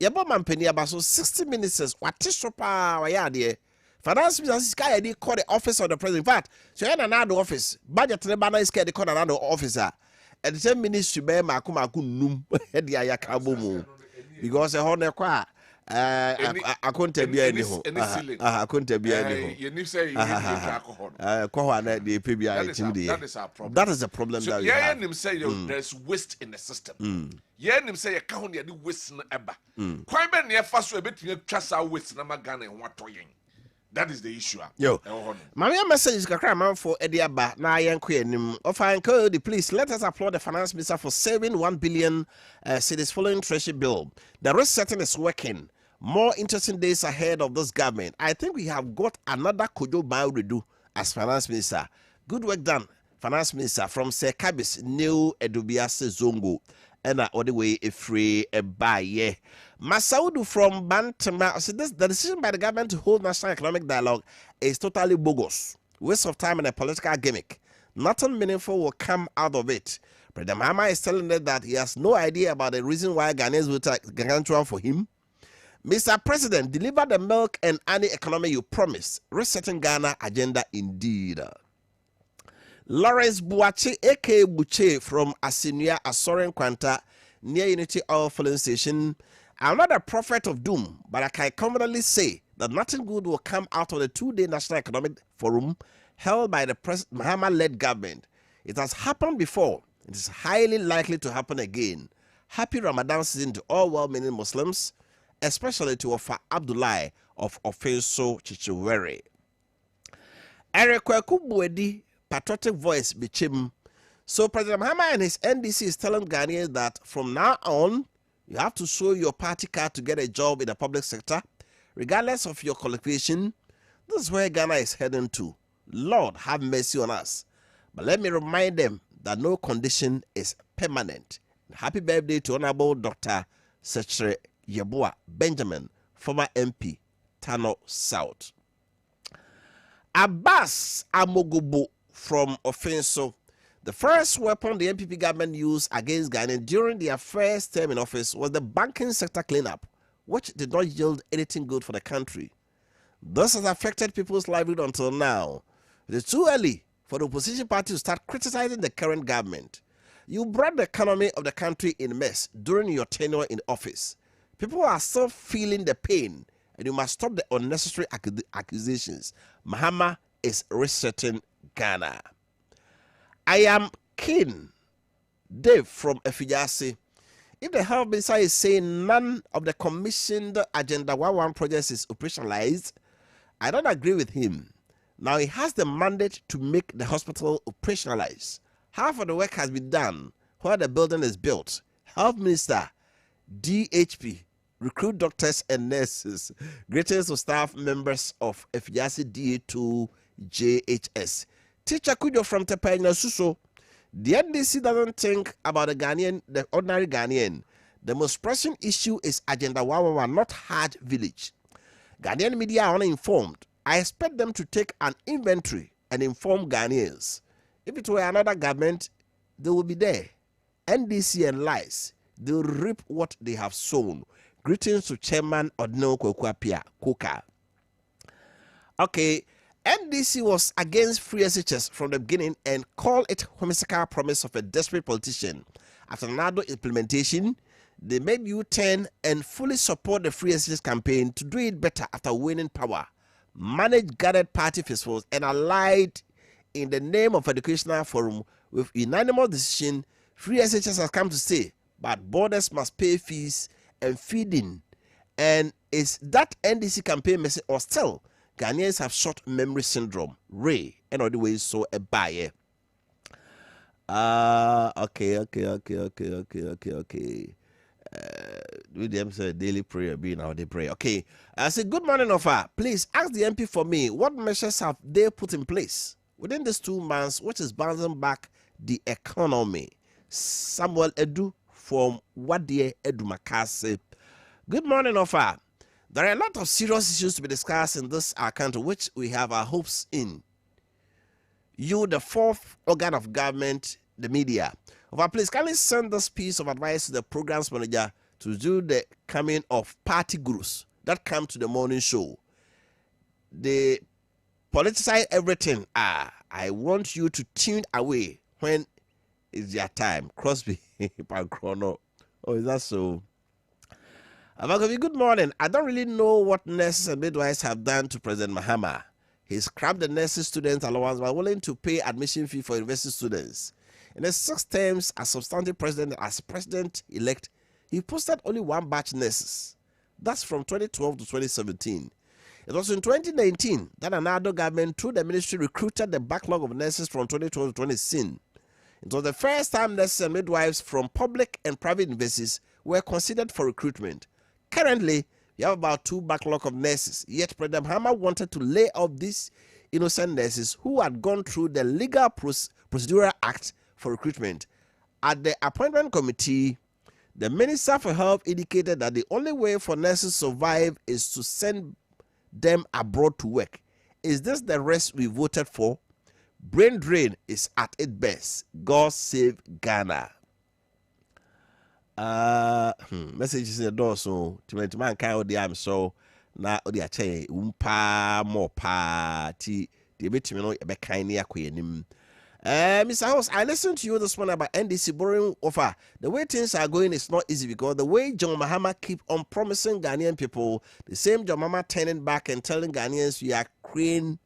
[SPEAKER 1] Ya bomb penny about so 60 minutes. What tishopa, ya dear. Finance Minister Sky, they call the office of the president. In fact, so you another office. Budget Nebana is scared, they call another officer. At the same ministry, Makuma Kunum, Hedia Yakabumu. Because a honor qua. I couldn't be any home. I couldn't be any home.
[SPEAKER 2] You say you alcohol.
[SPEAKER 1] The PBI.
[SPEAKER 2] That is our problem.
[SPEAKER 1] That is the problem.
[SPEAKER 2] So
[SPEAKER 1] that
[SPEAKER 2] yeah, him say there's waste in the system. Yeah, him say you can't do waste no eba. Quite many of us will be to trust our waste na magana and what toying. That is the issue.
[SPEAKER 1] Yo, my message is man for Ediaba. Na nim. Please let us applaud the finance minister for saving 1 billion cedis following treasury bill. The risk setting is working. More interesting days ahead of this government. I think we have got another Kojo Redo as finance minister. Good work done, finance minister from Sir Kabis New Edubiase Zongo. And all the way a free a buy. Masaudu from Bantama said the decision by the government to hold national economic dialogue is totally bogus. Waste of time and a political gimmick. Nothing meaningful will come out of it. President Mahama is telling them that he has no idea about the reason why Ghanaians will take Gargantuan for him. Mr. President, deliver the milk and honey economy you promised. Resetting Ghana agenda indeed. Lawrence Buachi, a.k.a. Buche from Asinia, Asoren Kwanta, near Unity Oil Filling Station. I'm not a prophet of doom, but I can confidently say that nothing good will come out of the 2-day National Economic Forum held by the Mahama-led government. It has happened before. It is highly likely to happen again. Happy Ramadan season to all well-meaning Muslims, especially to Wofa Abdullahi of Ofenso Chichiwere. Eric Kwakubuedi, patriotic voice bichim. So President Mahama and his NDC is telling Ghanaians that from now on, you have to show your party card to get a job in the public sector, regardless of your qualification. This is where Ghana is heading to. Lord, have mercy on us. But let me remind them that no condition is permanent. Happy birthday to Honorable Dr. Secretary Yeboah Benjamin, former MP, Tano South. Abbas Amogubu from Ofenso. The first weapon the MPP government used against Ghana during their first term in office was the banking sector cleanup, which did not yield anything good for the country. This has affected people's livelihood until now. It is too early for the opposition party to start criticizing the current government. You brought the economy of the country in mess during your tenure in office. People are still feeling the pain, and you must stop the unnecessary accusations. Mahama is resetting Ghana. I am keen. Dave from Efijasi. If the health minister is saying none of the commissioned Agenda 11 projects is operationalized, I don't agree with him. Now he has the mandate to make the hospital operationalized. Half of the work has been done where the building is built. Health Minister, DHP, recruit doctors and nurses. Greetings to staff members of Efijasi DA2 JHS. Teacher Kujo from Tepenya Suso. The NDC doesn't think about the ordinary Ghanaian. The most pressing issue is Agenda 111, not Hajj Village. Ghanaian media are uninformed. I expect them to take an inventory and inform Ghanaians. If it were another government, they will be there. NDC and lies, they will reap what they have sown. Greetings to Chairman Wofa Kofi Appiah, Koka. Okay. NDC was against free SHS from the beginning and called it whimsical promise of a desperate politician. After another implementation, they made U-turn and fully support the free SHS campaign to do it better after winning power, manage gathered party festivals, and allied in the name of Educational Forum with unanimous decision. Free SHS has come to stay, but borders must pay fees and feeding. And is that NDC campaign message or still? Ghanaians have short memory syndrome. Ray, and all the way so a buyer. Okay. With them say daily prayer being how they pray. Okay. I say good morning, Wofa. Please ask the MP for me what measures have they put in place within these 2 months, which is bouncing back the economy. Samuel Edu from Wadie Edu Makase. Good morning, Wofa. There are a lot of serious issues to be discussed in this account, which we have our hopes in. You, the fourth organ of government, the media. Please kindly send this piece of advice to the programs manager to do the coming of party gurus that come to the morning show. They politicize everything. I want you to tune away when it's your time. Crosby, Pancrono. Oh, is that so? Good morning. I don't really know what nurses and midwives have done to President Mahama. He scrapped the nurses student allowance by willing to pay admission fee for university students. In his 6 terms as substantive president, as president-elect, he posted only 1 batch nurses. That's from 2012 to 2017. It was in 2019 that another government through the ministry recruited the backlog of nurses from 2012 to 2016. It was the first time nurses and midwives from public and private universities were considered for recruitment. Currently, we have about 2 backlog of nurses, yet President Mahama wanted to lay off these innocent nurses who had gone through the legal procedural act for recruitment. At the appointment committee, the Minister for Health indicated that the only way for nurses to survive is to send them abroad to work. Is this the rest we voted for? Brain drain is at its best. God save Ghana. Messages in the door so to man can I'm so na odi ache umpa more party the bit me no be kind near kwanim. Mr. House, I listened to you this morning about NDC borrowing offer. The way things are going is not easy because the way John Mahama keep on promising Ghanaian people, the same John Mahama turning back and telling Ghanaians we are crane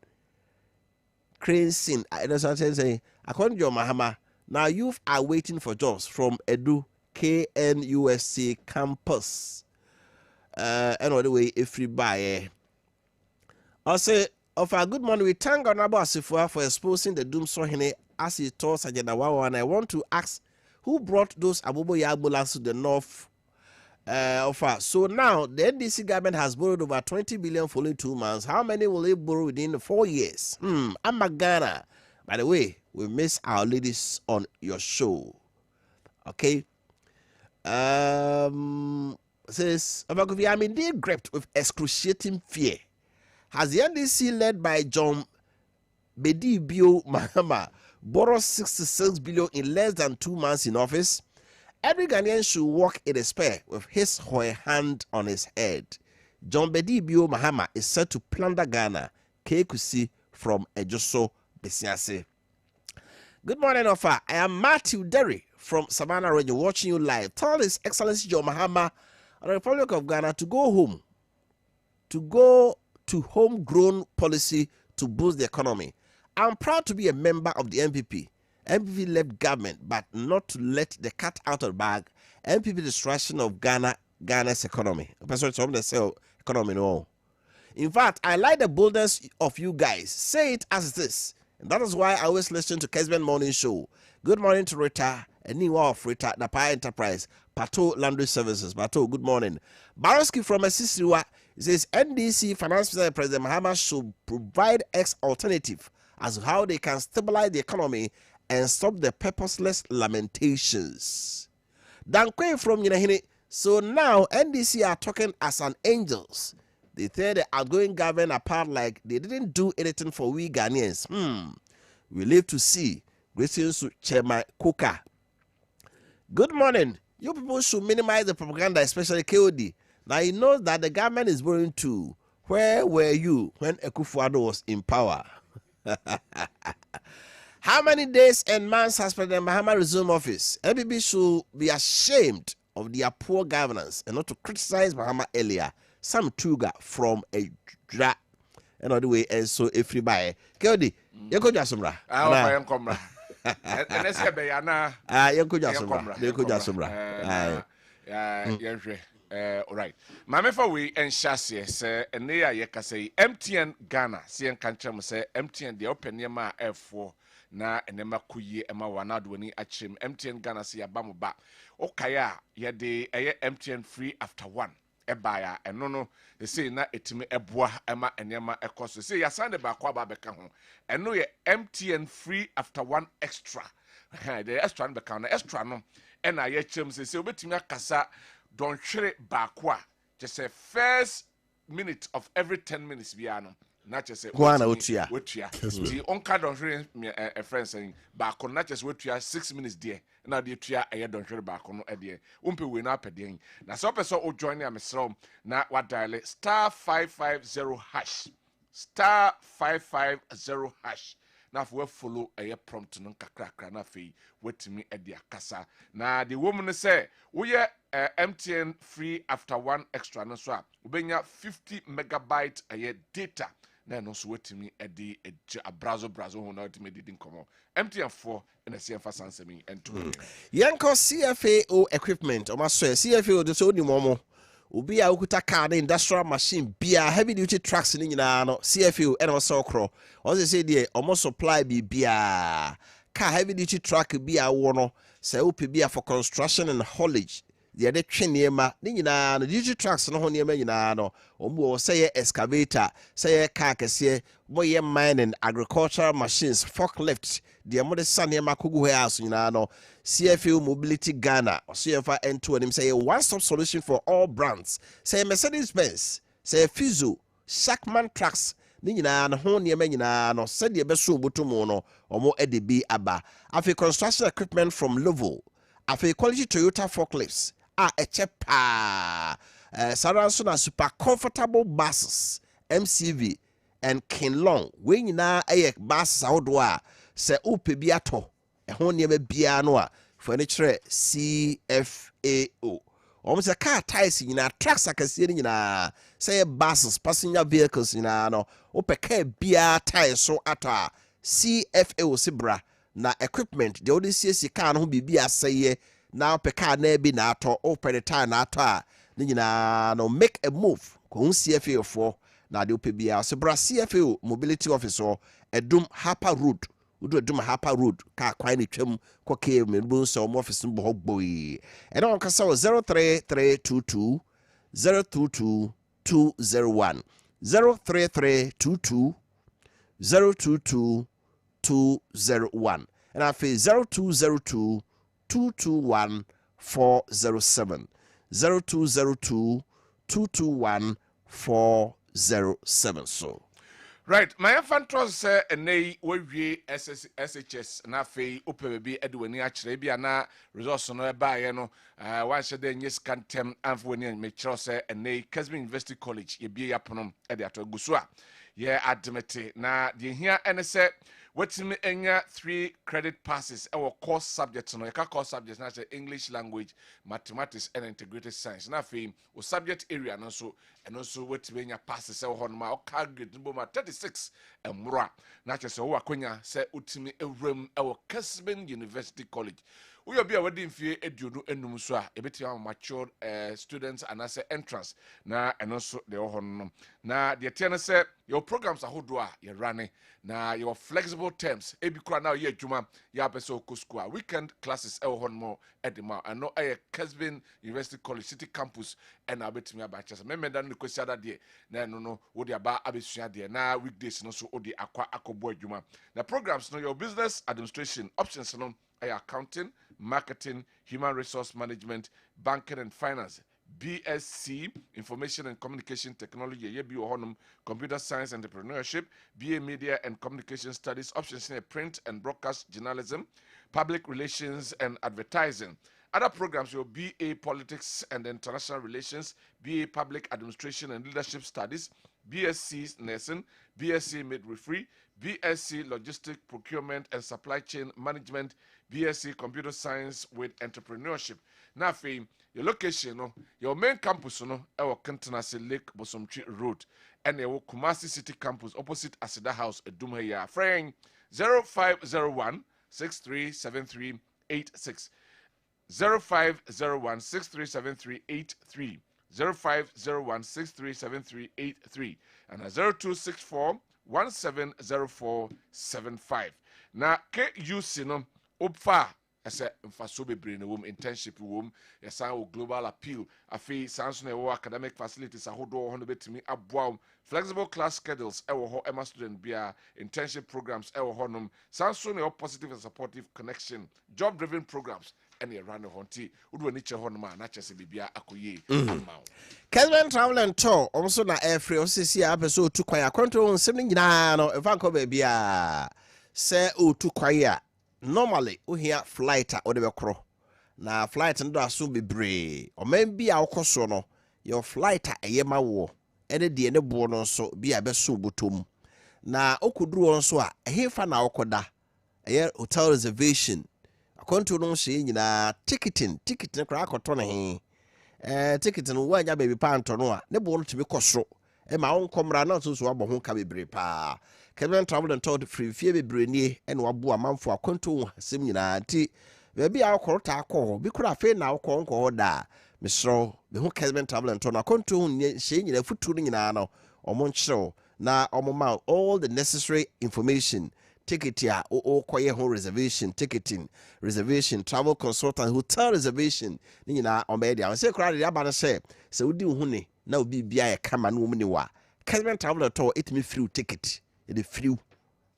[SPEAKER 1] sin. I know what I'm saying. According to John Mahama, now youth are waiting for jobs from Edu KNUSC campus. Another way, if you buy, I'll say, of a good morning, we thank Honorable Asifua for exposing the Doomsday as he told Agenda 111. And I want to ask who brought those Abubo Yabulas to the north. So now the NDC government has borrowed over 20 billion for only 2 months. How many will they borrow within 4 years? I'm a Ghana. By the way, we miss our ladies on your show. Okay. Says I'm indeed gripped with excruciating fear. Has the NDC led by John Bedibio Mahama borrowed 66 billion in less than 2 months in office? Every Ghanaian should walk in despair with his or her hand on his head. John Bedibio Mahama is set to plunder Ghana. Kekusi from Ejoso Besiase. Good morning, Ofa. I am Matthew Derry from Savannah region watching you live. Tell His Excellency John Mahama of the Republic of Ghana to go home, to go to homegrown policy to boost the economy. I'm proud to be a member of the MPP. MPP led government, but not to let the cat out of the bag. MPP destruction of Ghana's economy. Economy, no. In fact, I like the boldness of you guys. Say it as it is. And that is why I always listen to Kessben Morning Show. Good morning to Rita, a new of Rita, the Pie Enterprise, Pato Laundry Services. Pato, good morning. Baroski from Asisiwa says NDC Finance President Mahama should provide X alternative as to how they can stabilize the economy and stop the purposeless lamentations. Dankwe from Yinahini. So now NDC are talking as an angels. They tear the outgoing government apart like they didn't do anything for we Ghanaians. We live to see. Greetings to Chairman Kuka. Good morning. You people should minimize the propaganda, especially KOD. Now you know that the government is borrowing too. Where were you when Akufo-Addo was in power? How many days and months has President Mahama resumed office? MPP should be ashamed of their poor governance and not to criticize Mahama earlier. Sam Tuga from a dra. Another way, and so if you buy Kodi, you could just somra.
[SPEAKER 2] I am comra. And let's have Bayana.
[SPEAKER 1] You could just somra. You could just somra.
[SPEAKER 2] All right. Mamefa we and Chassis say, and they are Yakasay, MTN Ghana, CN Kancham say, MTN the open Yama F4. Na enema kuye ema wanadweni achim MTN Ghana si abamu ba okaya yede MTN free after 1 ebaya eno they say na etimi eboa ema enema ekoso say ya sande ba kwa ba beka ho eno ye MTN free after 1 extra the extra be ka na extra no ena ye chem say obetimi akasa don hwere ba kwa just say first minute of every 10 minutes bia no. Not just say
[SPEAKER 1] Wotia.
[SPEAKER 2] The onka don't hear a friend saying back on not just Wotia 6 minutes dear. Now the Tia I don't hear back on a dear. Umpe win up a day. Now so person will join me from now what dial *550# *550#. Now if we follow a prompt no kakra na fe wait me at the kasa. Now the woman say we MTN free after 1 extra no so we 50 megabyte a year data. Na no so wetimi edi abrazo ho na wetimi didin komo MTN4 na CFA sansemi and
[SPEAKER 1] Yanko CFAO equipment o maso CFAO de so ni momo obi a okuta car na industrial machine bia heavy duty trucks ni nyina no CFAO e na so kro o say dey o mo supply bia car heavy duty truck bia wo no say opi bia for construction and haulage the other niema ni nyina no duty trucks no ho niema nyina no omwo say excavator say car kese boye mining agricultural machines forklift the amode saniema kogu house nyina no CFAO Mobility Ghana or CFA N2 and him say one stop solution for all brands say Mercedes-Benz say Fiscal Shackman trucks ni nyina no ho niema nyina no say de beso botomo no omo edb aba afi construction equipment from Level afi quality Toyota forklifts echepa saranso na super comfortable buses MCV and Kinlong we nyina buses ahodo a se upe bi ato ho niema bia no a furniture CFAO almost a car tires nyina trucks akase nyina say buses passenger vehicles nyina no upe car bia tires so ato CFAO sibra na equipment the odisi car no bibia say now peka na bi na ato open the time na ato ni nyina no make a move ko CFAO for na de opebia se bra CFAO mobility officer Edum Harper Road udu Edum Harper Road ka kwan ni twam ko ke menbu so office mbo hogboi e don kasa 03322 022 201 03322 022 201 and afi 0202 221 407 0202 221 407 so
[SPEAKER 2] right my fantos say enei we SHS na fe opebebi edwani a kire bia na resource no eba ye no wan she de nyes kantem anfoni me kire say enei Kessben University College ye bia yaponom e de ato guso a ye admit na de hia ene say wetimi enya 3 credit passes our course subjects no yaka course subjects na English language, mathematics and integrated science. Na fe o subject area no so eno so wetimi enya passes e ho no ma o grade no ma 36 emra na che se wo akonya se utimi ewrem e wo Kessben University College. We be a wedding fee eduno enum so a ebetia mature students and as entrance na eno so de ho no na de tiene say your programs ahodo a ye running na your flexible terms ebi kura na ye adwuma ya pese okoskua weekend classes e ho no edema and no Kessben University College City campus and abetimi abacha memenda no kwesi ada de na eno no wo de aba abesua de na weekdays no so odi akwa akobo adwuma na programs no your business administration options no accounting, marketing, human resource management, banking and finance, BSc, information and communication technology, computer science and entrepreneurship, BA media and communication studies, options in print and broadcast journalism, public relations and advertising. Other programs will BA politics and international relations, BA public administration and leadership studies, BSc nursing, BSc midwifery, BSc logistic procurement and supply chain management, BSc computer science with entrepreneurship. Now, your location, your main campus, our Kentanasi Lake Bosomchi Road, and your Kumasi City campus opposite Asida House, Dumheya. Frame 0501 637386. 0501 637383. 0501 637383 and 0264 170475. Now, KUC no opfa as a mfaso bebre no internship wom yasan global appeal afi sans no academic facilities ahodo ho no betimi aboa flexible class schedules ewo ho ema student bia internship programs ewo ho nom sans no positive and supportive connection job driven programs and you run a honti would ni che ho no ma na chese bibia akoye amount
[SPEAKER 1] Kessben travel and tour also na air free osisi episode 2 kwaya control nsem nyina no efa ko ba bia se o 2 kwaya normally o here flight a o de bekro na flight ndo aso bebre o man bia okoso no your flight a yema wo ene de ne bo no so bia be so botom na okuduru won so a hefa na okoda hotel reservation akonto no hye nyina ticketing kra akoto ne he ticketing wo anya baby panto no a ne bo no timi koso e ma won komra na so so abo ho ka bebre pa Kessben travel and tour free fie bebre nie e no abo amanfo akonto hasem nyina ti baby akorota akọ bi kura fe na akọ nko da misro be ho Kessben travel and tour na akonto hye nyina futu nyina no omo nkyerɛ na omo ma all the necessary information ticket ya o koye ho reservation ticketing reservation travel consultant hotel reservation ni nyina o be dia say kra dia ba no say se wodi hu ne na obi bia ye kama no mu ni wa Kessben travel tour it me free ticket e free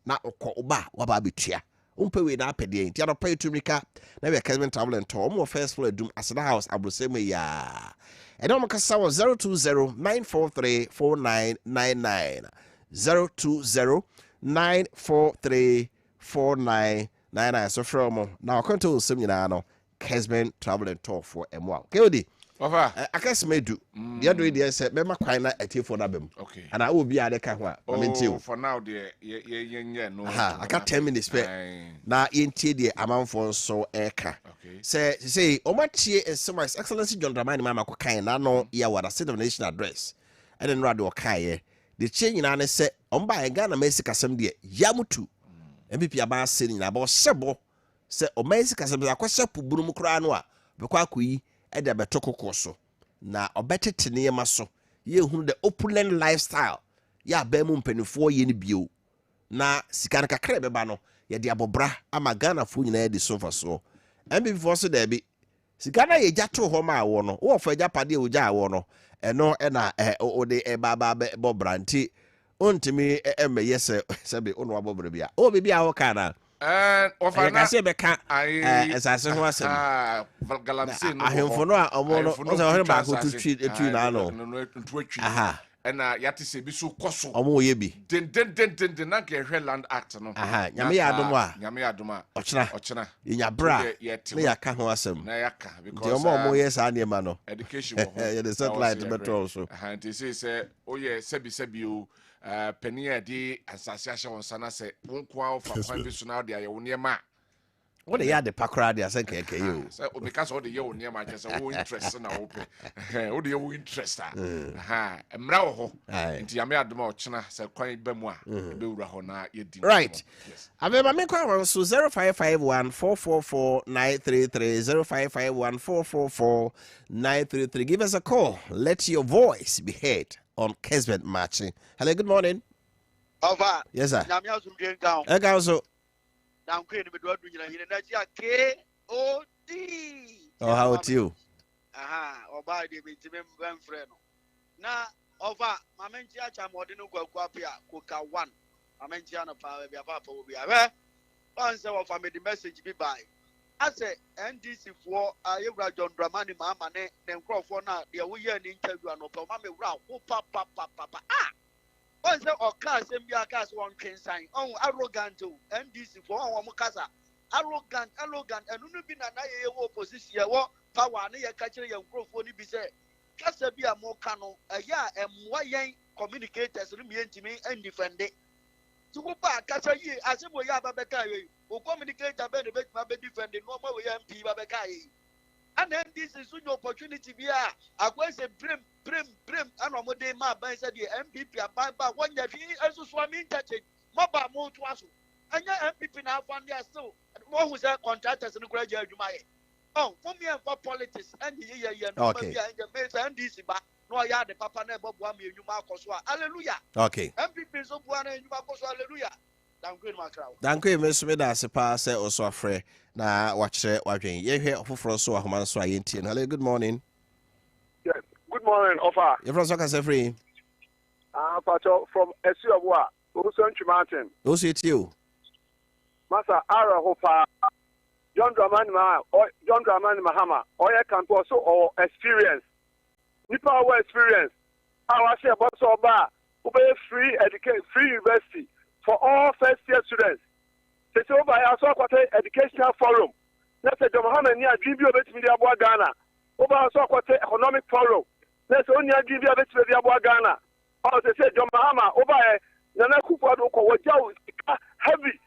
[SPEAKER 1] na okọ oba wa ba betua umpe we na apede nti ado pay to mika na be Kessben travel tour mo first floor dum Asada House abrosem ya e don maka sawo 020-943-4999 020-943-4999 so from now control sim nyina no Kessben travel and tour for MWA Kodi
[SPEAKER 2] Wafa
[SPEAKER 1] akasemedu the other day say be makwan na atie for na bem
[SPEAKER 2] okay
[SPEAKER 1] and I will be ade ka ho a
[SPEAKER 2] oh for now the ye no
[SPEAKER 1] aka 10 minutes pe na yentie de amanfo so eka say o matie ensema His Excellency John Dramani Mahama ko kan na no ya wada State of the Nation address and then rado kan ye the change na say omba e Ghana Mercy kasem de yamutu MPP aba se nyina ba sebo say o Mercy kasem za kwase puburu kura no a be kwa koyi e de betokoko so na obetete ne yema so ye hunu the opulent lifestyle ya ba mu mpanifo ye ne bio na sika kakra be ba no ye de abobra ama Ghana fo nyina de sofa so MPP fo so da bi sika na ye jato ho ma wo no wo fa japade o ja wo no eno e na o de e baba bobra nti ontimi eme yese sebe onu abobra bia o bibia wo kana
[SPEAKER 2] ofana
[SPEAKER 1] ka se be ka esase ho asem
[SPEAKER 2] galamse no
[SPEAKER 1] ahemfo no a omo no o se ho ba ko tu na no
[SPEAKER 2] aha ena yate se bi so koso
[SPEAKER 1] omo ye bi
[SPEAKER 2] den na ke hwe land act no
[SPEAKER 1] aha nyame ya adom a ochena nya bra na ya ka ho asem
[SPEAKER 2] na ya ka because
[SPEAKER 1] omo ye sa ne ma no
[SPEAKER 2] education wo
[SPEAKER 1] ye the satellite better also
[SPEAKER 2] aha nti say o ye sebi o penny di association on sana say wonko for kwan bi so na de aye wo niema
[SPEAKER 1] what they had the pakra they say keke you
[SPEAKER 2] say because all the ye wo niema just wo interest na wo pe wo de wo interest emra wo ho nti ya me adoma o chena say kwan ba mu a be wura ho na ye di
[SPEAKER 1] right abeba me kwa so 0551444933 0551444933 give us a call, let your voice be heard on Kessben Maakye. Hello, good morning.
[SPEAKER 9] Over.
[SPEAKER 1] Yes, sir.
[SPEAKER 9] Namia zum gen down.
[SPEAKER 1] So
[SPEAKER 9] Now queen be do do nyina na ji KOD.
[SPEAKER 1] oh, how are you?
[SPEAKER 9] Oba de be ti me frɛ no. Na over mamenji acha mode no kwaku apia koka 1. Mamenji ana pa be papa obi a. Once of me the message be by. I say NDC for Ayura John Dramani Mama ne nkrofo na de wo ye ni interview anopa ma me wura wo papa. Once o ka sem bia ka so won twensan on arrogant NDC for on mo kasa arrogant enu no bi na ye wo opposition wo power ne ye ka kire ye nkrofo ni bi se kasa bia mo ka no ya emwa yen communicators no mi entimi and defend it. Tukupa kasa yi asebo ya babeka yi o communicator be be ma be defend no ma we MP babeka yi and then this is your opportunity bia akwa say brim and no dey ma ban say the MPP aban ba wonya fi enso so am interchange mo ba mo to aso anya MPP na afan dey still mo hu say contractors no kura je adwuma ye oh for me and for politics and ye no ma bia and me say NDC ba no ya the papa na ebo bua me enwuma akoso hallelujah
[SPEAKER 1] okay
[SPEAKER 9] MPP so bua na enwuma akoso hallelujah thank you my crowd
[SPEAKER 1] thank you Miss Meda sepa say also afre na wachre wadwen ye hwe ofoforo so ahoma so ayentie. Hello, good morning.
[SPEAKER 10] Yes, good morning offer
[SPEAKER 1] you from Soccer free
[SPEAKER 10] Pacho from Esuabua Osunchi Mountain.
[SPEAKER 1] Who's it you
[SPEAKER 10] Masa Ara Hopa John Dramani Mahama oya campo so or experience nipa our experience our share but so ba free education free university for all first year students. They say over here so kwate educational forum. Let's say Mahama ni adribi obetimi dia boa Ghana. Over so kwate economic forum. Let's say only adribi obetimi dia boa Ghana. Or they say Mahama over here Nana Kufuor ko wajau heavy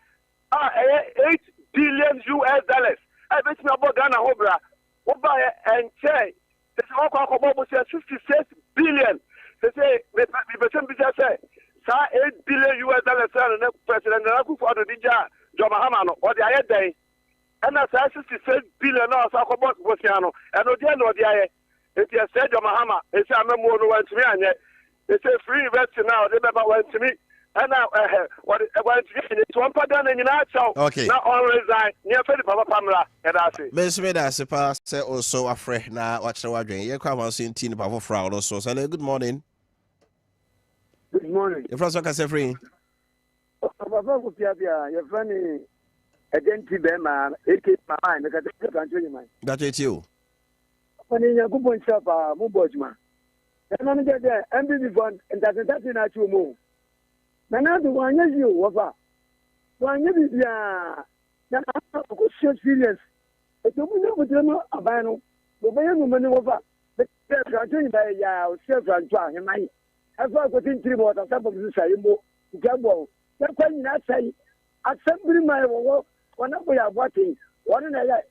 [SPEAKER 10] 8 billion US dollars. I bet me about Ghana Hobra. Over here and say they say Okwa 56 billion. They say me say 8 billion US dollars and President Nana Kufuor dija Mahama no or the aye day. And that's 66 billion no so ko Bosiano. And no dia no dia it is said Mahama it say amemo no want me anye. It say free university now they never want to me. And now what it's one pattern in Nacho.
[SPEAKER 1] Okay.
[SPEAKER 10] Now all resign near Philip Papa Pamela and I say.
[SPEAKER 1] Miss Meda sepa say also afre na wachre wadwen ye kwa wan sin tin papa fra also. Hello, good morning.
[SPEAKER 10] Good morning.
[SPEAKER 1] You from Soccer free
[SPEAKER 10] Wofa Kofi Appiah your friend agenti be man AK man because you can tell you man.
[SPEAKER 1] that it you
[SPEAKER 10] When you go point shop mo bojuma. And no get there MBB fund and that na chumo. Nana do wanya you Wofa. Wanya bibia na ko serious. E to mu no mo aban no. Bo be no mani Wofa. The transaction by ya o self transfer hemai. Afa ko tin tri mo ta sabu sai mo. Gambo. Na kwani na sai assembly mai wo wana ko ya bwati. Wana na ya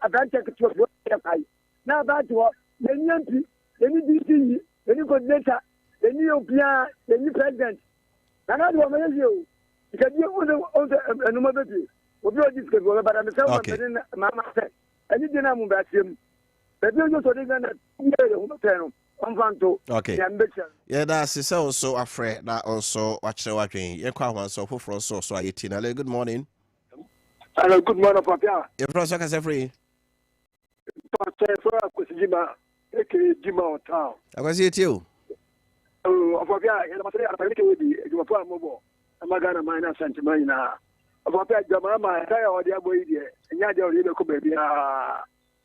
[SPEAKER 10] advantage to go kai. Na ba to any MP, any DT, any coordinator, any OPA, any president. Nana do ma you. Because you on the no baby. Obi o discuss go but I'm saying mama say. Any dina mu ba sim. Baby you so dey na
[SPEAKER 1] okay. Yeah, that's also afraid that also watch the watching. You can't want so for so 18. Hello, good morning.
[SPEAKER 10] Hello, good morning, Papa.
[SPEAKER 1] You're from Soccer free. I was it you.
[SPEAKER 10] Oh, Papa, I think you were far mobile. I'm not gonna mind a sentiment now. Papa, Jamama, I or the boy, and Yadia, you know, baby.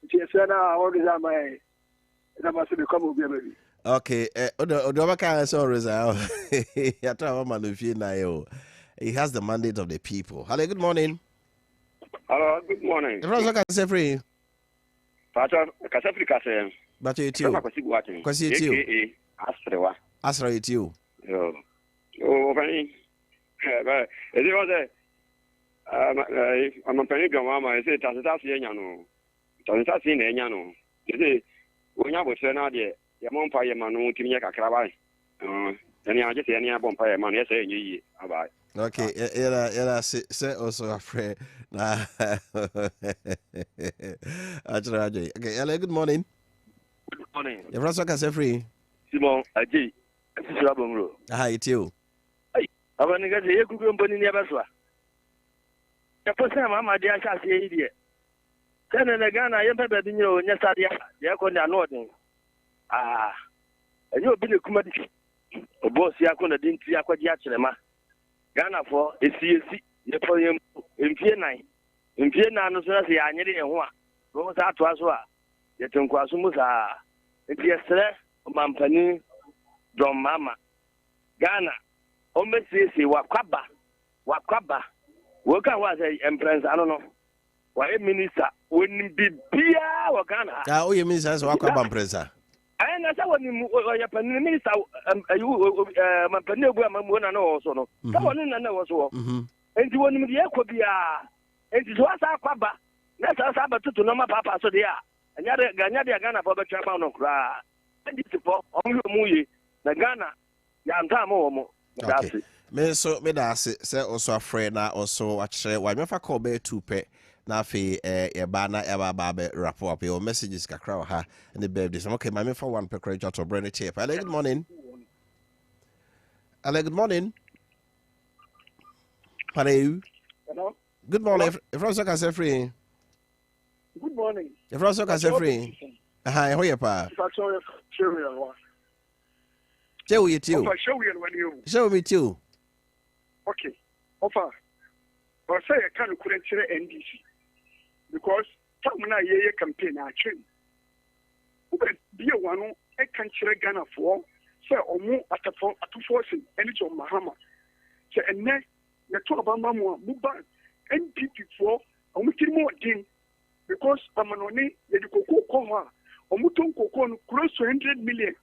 [SPEAKER 10] She said, I always am my.
[SPEAKER 1] Okay, he has the mandate of the people. Hello, good morning.
[SPEAKER 11] Hello, good morning.
[SPEAKER 1] Free. But you too. Because you too. Astra it you.
[SPEAKER 11] Oh, funny. But it was I'm a penny grandma. I say, Taxation. Taxation, Yano. You see, when I was saying, your mom pay man won't give me a crabai. Any I just any bonfire man, yes, you about.
[SPEAKER 1] Okay, era say also afraid. Nah. Okay, hello, good morning.
[SPEAKER 11] Good morning.
[SPEAKER 1] Your friends can say free.
[SPEAKER 11] Simon, Aji, Sirabumro.
[SPEAKER 1] Hi, it's you.
[SPEAKER 11] Hey, I want to get the Kumpany never saw. The first time I'm a dear Cassie idiot. Then again, I am better than you, Nesadia, Yakona Norton. Ah, and you'll be the comedy. A boss Yakona didn't see Aquadiachema. Ghana for a CSC, the poem in Vienna. In Vienna, no sooner say I need a one. Go out to Aswa. Yet in Quasumusa. It's yesterday, Mampani, Drum Mama. Ghana, almost say Wakaba. Worker was a empress, I don't know. Why a minister wouldn't be beer or Ghana?
[SPEAKER 1] Oh, you mean as Wakaba Presa?
[SPEAKER 11] And that's what you minister, my Panua, also no. Someone in another was all. And you want me the Equabia. And it was our Quaba. That's us about to know my papa, so they are. And Ganya Ghana for the Chapan of Cra. And it's for only Muyi, the Ghana, Yantamo. That's it.
[SPEAKER 1] Me so me da say also afraid na also watch why me fa call be 2 pe na fe e ba na e ba be wrap up your messages kakra ha and the birthday. Okay, my me for 1 pe credit to brand tape. Hello, good morning. Hello, good morning. Hello.
[SPEAKER 10] Hello.
[SPEAKER 1] Good morning. If I can say free.
[SPEAKER 10] Good morning.
[SPEAKER 1] If I can say free. Hi, how you pa? Show you too. Show me too.
[SPEAKER 10] Okay. Offer. Or say I can't couldn't NDC. Because Tamuna Ye campaign actually. Be a one I can't Ghana for, say, or more at a forcing any of Mahama. Say, and then the two of Mamma Muban, NPP for, or making more din, because I'm an only the Coco Koma, or Muton Coco, close to 100 million.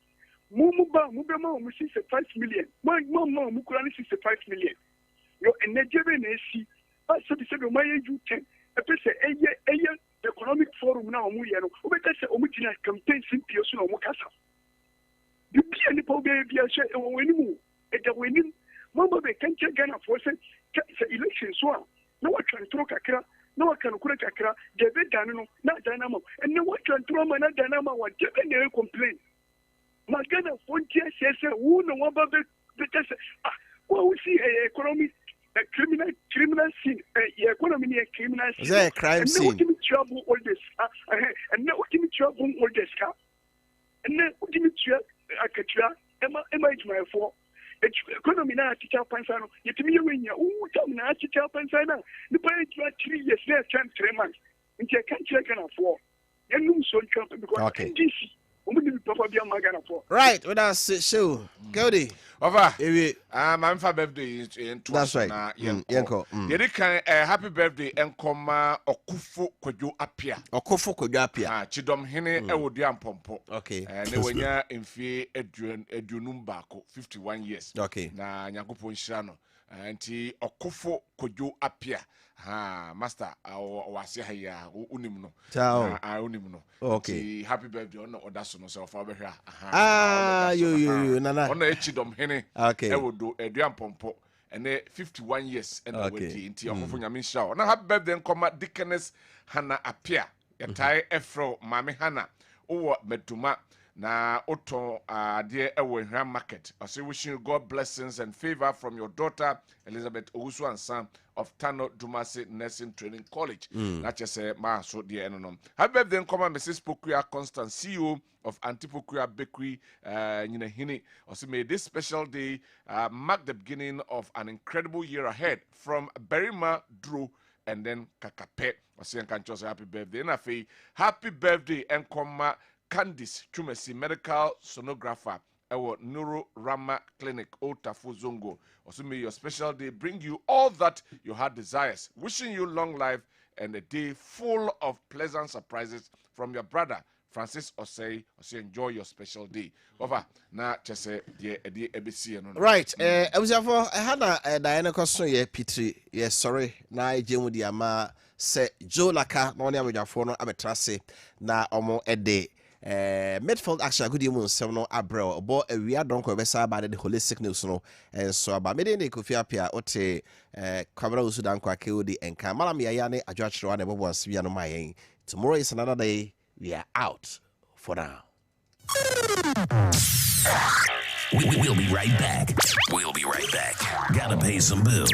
[SPEAKER 10] Mubama, 65 million. My mama, Mukurani 65 million. You're a Nigerian AC. I said, my you 10. I say, a year economic forum now, Muyano. But I say, Omutina campaign simply or Mukasa. The Piani Pobe, Biasha, and winning. At the winning, Mama, they can't get Ghana for say, election swam. No one can throw Kakra, no one can correct Kakra, David Dano, not Dynamo, and no one can throw Mana Dynamo, what Japan complain. Magana Fontia says, who no one but the well, we see a economy, a criminal scene, a economy, a criminal scene.
[SPEAKER 1] Is a crime scene?
[SPEAKER 10] And no trouble all this, and no trouble all this car. And then I could try, Emma, my four. Economy now, teacher Pansano, yet me when you tell me now, teacher Pansana, the parents were 3 years, less than 3 months. And you can't check on a 4. And no so because DC.
[SPEAKER 1] Right, with us show. Cody.
[SPEAKER 2] Over. I'm for birthday in
[SPEAKER 1] that's right.
[SPEAKER 2] Yanko. Happy birthday and come Wofa Kofi Appiah.
[SPEAKER 1] Wofa Kofi Appiah.
[SPEAKER 2] Chidom hene ewodiam pompo.
[SPEAKER 1] Okay.
[SPEAKER 2] Ne wanya emfie edunum baako 51 years.
[SPEAKER 1] Okay.
[SPEAKER 2] Na Nyankopon hira no. Anti Wofa Kofi Appiah. Master, wasi haya unim no.
[SPEAKER 1] Ciao.
[SPEAKER 2] Unim no.
[SPEAKER 1] Okay.
[SPEAKER 2] Happy birthday on odaso no self abehwa.
[SPEAKER 1] You nana.
[SPEAKER 2] On echidom hene.
[SPEAKER 1] Okay.
[SPEAKER 2] Ewodo eduam pompo. And 51 years and wedi inti Okofo nyame hira. Na happy birthday nkoma Dickenes Hana Appiah. Yatai Efro Mame Hana. Owo Meduma. Na oto dear ewo Nhram Market. I say wishing you God blessings and favor from your daughter Elizabeth Owusu and son of Tano Dumasi Nursing Training College. Not just say ma so dear enonom. Happy birthday come Mrs. Pokuya Constant, CEO of Antipokuya Bakery Hini. Also may this special day mark the beginning of an incredible year ahead from Berima Drew and then Kakape. I say happy birthday. And I say happy birthday and come Candice Chumesi, medical sonographer, our Neuro Rama Clinic, Otafu Zongo. Also, may your special day bring you all that your heart desires. Wishing you long life and a day full of pleasant surprises from your brother, Francis Osei enjoy your special day. Over na chese de ebesi no.
[SPEAKER 1] Right. Ebusafo hana Diana question ye Petri. Yes, sorry. Na ejemu di ama se Joe Laka na oni amejafo no abetrase na omo ede midfield action good mu nsem no abrel obo awia donko besa ba de holistic news no so aba me de Kofi Appiah ote kwabra usudan kwa keodi enka malam ya ne adwachiro na bobo ansibia no mayen. Tomorrow is another day. We are out for now.
[SPEAKER 7] We'll be right back. Gotta pay some bills.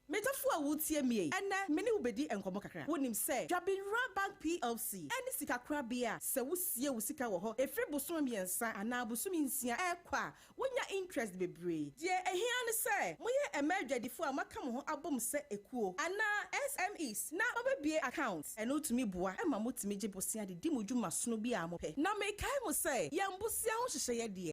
[SPEAKER 12] Metaphor would see me, and many will be and Komokaka. Wouldn't him say, Jabin Bank PLC, and the Sika Crabia, so we see a Sika Woho, a free Bosomian son, and now Bosumin Sia Aqua, when your interest be brave. Dear, and here say, we are a merger before Macamo album set a cool, and now SMEs, now over be accounts, and no to me, boy, and Mamut Major Bosia, the Dimujuma Snowy Amope. Now make I must say, Young Bosia, she say, dear.